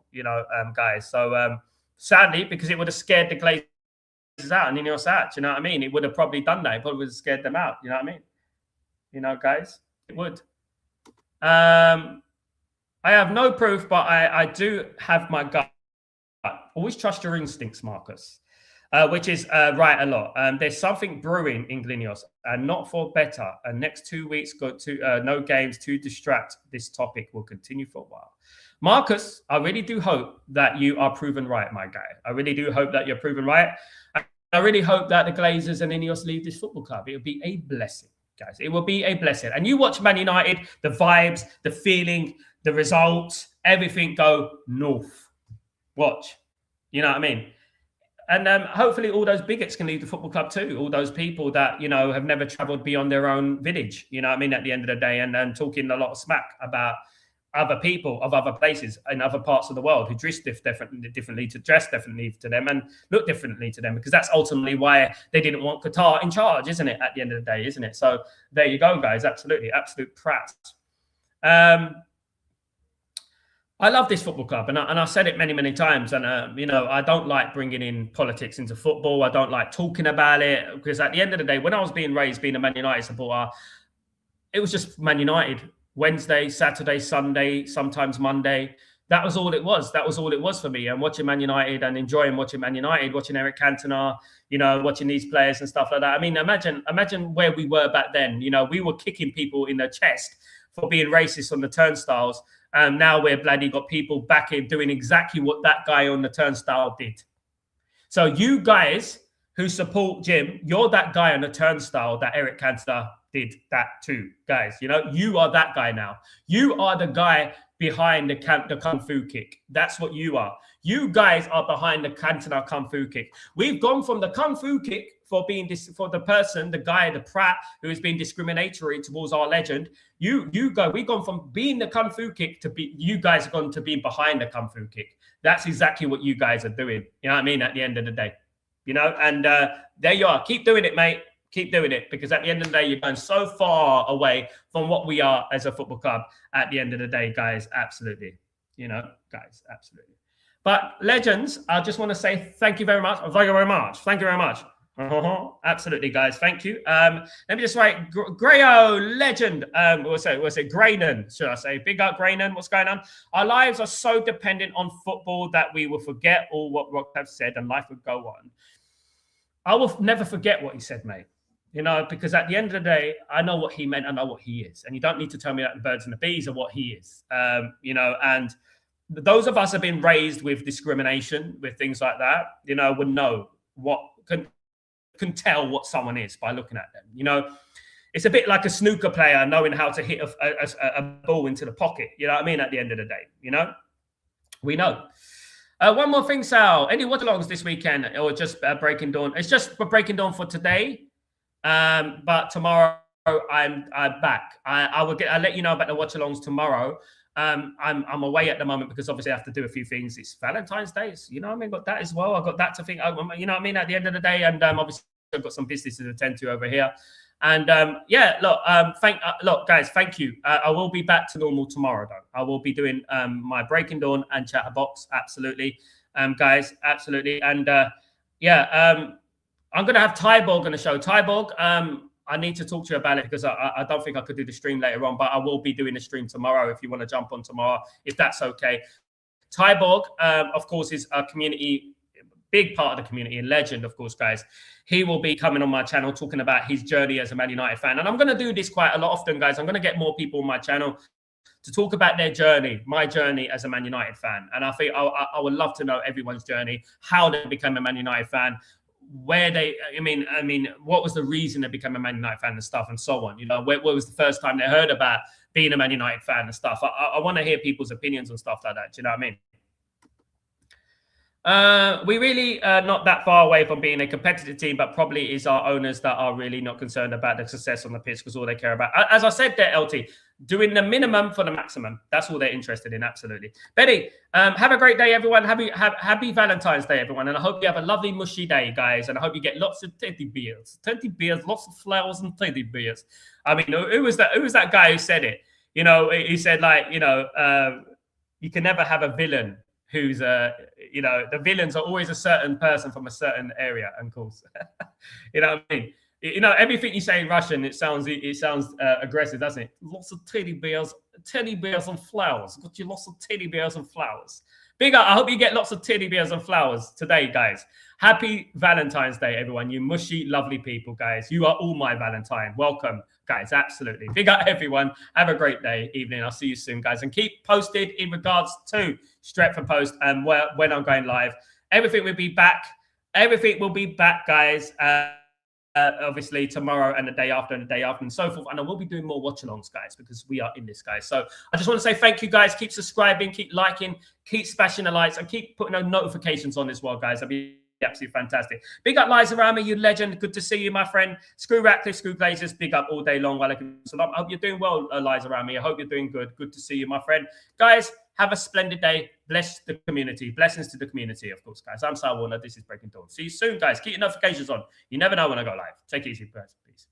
guys. So sadly, because it would have scared the Glazers out and Ineos out, you know what I mean? It would have probably done that. It probably would have scared them out, you know what I mean? Guys, it would. I have no proof, but I do have my gut. Always trust your instincts, Marcus. Which is right a lot. There's something brewing in Glinios, and not for better. And next 2 weeks, got to no games to distract. This topic will continue for a while. Marcus, I really do hope that you are proven right, my guy. I really do hope that you're proven right. I really hope that the Glazers and Ineos leave this football club. It will be a blessing, guys. It will be a blessing. And you watch Man United, the vibes, the feeling, the results, everything go north. Watch. You know what I mean? And hopefully all those bigots can leave the football club too. All those people that, have never travelled beyond their own village, you know what I mean, at the end of the day, and talking a lot of smack about other people of other places in other parts of the world who dress differently to them and look differently to them, because that's ultimately why they didn't want Qatar in charge, isn't it, at the end of the day, isn't it? So there you go, guys. Absolutely. Absolute prats. I love this football club, and I've said it many, many times. And, I don't like bringing in politics into football. I don't like talking about it, because at the end of the day, when I was being raised being a Man United supporter, it was just Man United. Wednesday, Saturday, Sunday, sometimes Monday. That was all it was. That was all it was for me. And watching Man United and enjoying watching Man United, watching Eric Cantona, watching these players and stuff like that. I mean, imagine where we were back then. We were kicking people in the chest for being racist on the turnstiles. And now we're bloody got people back in doing exactly what that guy on the turnstile did. So you guys who support Jim, you're that guy on the turnstile that Eric Cantona did that too, guys. You are that guy now. You are the guy behind the Kung Fu kick. That's what you are. You guys are behind the Cantona Kung Fu kick. We've gone from the Kung Fu kick for being the guy, the prat who has been discriminatory towards our legend. We've gone from being the Kung Fu kick to you guys have gone to being behind the Kung Fu kick. That's exactly what you guys are doing. You know what I mean? At the end of the day, and there you are. Keep doing it, mate. Keep doing it, because at the end of the day, you're going so far away from what we are as a football club at the end of the day, guys. Absolutely. Guys, absolutely. But legends, I just want to say thank you very much. Thank you very much. Thank you very much. Absolutely, guys. Thank you. Let me just write Grayo legend. We'll say Graynon, should I say? Big up Graynon. What's going on? Our lives are so dependent on football that we will forget all what Rock have said and life would go on. I will never forget what he said, mate. Because at the end of the day, I know what he meant. I know what he is. And you don't need to tell me that the birds and the bees are what he is. And those of us have been raised with discrimination, with things like that, would know what can tell what someone is by looking at them. It's a bit like a snooker player knowing how to hit a ball into the pocket. You know what I mean? At the end of the day, we know. One more thing, Sal. Any watch-alongs this weekend, or just Breaking Dawn? It's just for Breaking Dawn for today. But tomorrow I'm back. I'll let you know about the watch-alongs tomorrow. I'm away at the moment because obviously I have to do a few things. It's Valentine's Day, got that as well. I've got that to think. At the end of the day, and obviously I've got some business to attend to over here. And look, guys, thank you. I will be back to normal tomorrow, though. I will be doing my Breaking Dawn and Chatterbox, absolutely, guys, absolutely. And I'm going to have Tyborg on the show. Tyborg, I need to talk to you about it because I don't think I could do the stream later on, but I will be doing the stream tomorrow if you want to jump on tomorrow, if that's okay. Tyborg, of course, is a community, big part of the community, and legend, of course, guys. He will be coming on my channel talking about his journey as a Man United fan. And I'm going to do this quite a lot often, guys. I'm going to get more people on my channel to talk about their journey, my journey as a Man United fan. And I think I would love to know everyone's journey, how they became a Man United fan, what was the reason they became a Man United fan and stuff and so on. What was the first time they heard about being a Man United fan and stuff. I want to hear people's opinions and stuff like that. Do you know what I mean? We really not that far away from being a competitive team, but probably is our owners that are really not concerned about the success on the pitch because all they care about, as I said there, LT, doing the minimum for the maximum. That's all they're interested in. Absolutely. Betty, have a great day, everyone. Happy Valentine's Day, everyone. And I hope you have a lovely mushy day, guys. And I hope you get lots of teddy bears, lots of flowers and teddy bears. I mean, who was that guy who said it? You know, he said like, you know, you can never have a villain who's you know, the villains are always a certain person from a certain area, and course, you know what I mean. You know, everything you say in Russian, it sounds aggressive, doesn't it? Lots of teddy bears and flowers. Got you lots of teddy bears and flowers. Big up. I hope you get lots of teddy bears and flowers today, guys. Happy Valentine's Day, everyone. You mushy, lovely people, guys. You are all my Valentine. Welcome, guys. Absolutely. Big up, everyone. Have a great day, evening. I'll see you soon, guys. And keep posted in regards to Stretford Post and when I'm going live. Everything will be back. Everything will be back, guys. Obviously tomorrow and the day after and so forth, and I will be doing more watch-alongs, guys, because we are in this, guys. So I just want to say thank you, guys. Keep subscribing, keep liking, keep smashing the likes, and keep putting those notifications on as well, guys. That'd be absolutely fantastic. Big up Liza Rami, you legend. Good to see you, my friend. Screw Ratcliffe, screw Glazers. Big up all day long. While I hope you're doing well, Liza Rami. I hope you're doing good. Good to see you, my friend. Guys, have a splendid day. Bless the community. Blessings to the community, of course, guys. I'm Sal Warner. This is Breaking Dawn. See you soon, guys. Keep your notifications on. You never know when I go live. Take it easy, guys. Peace.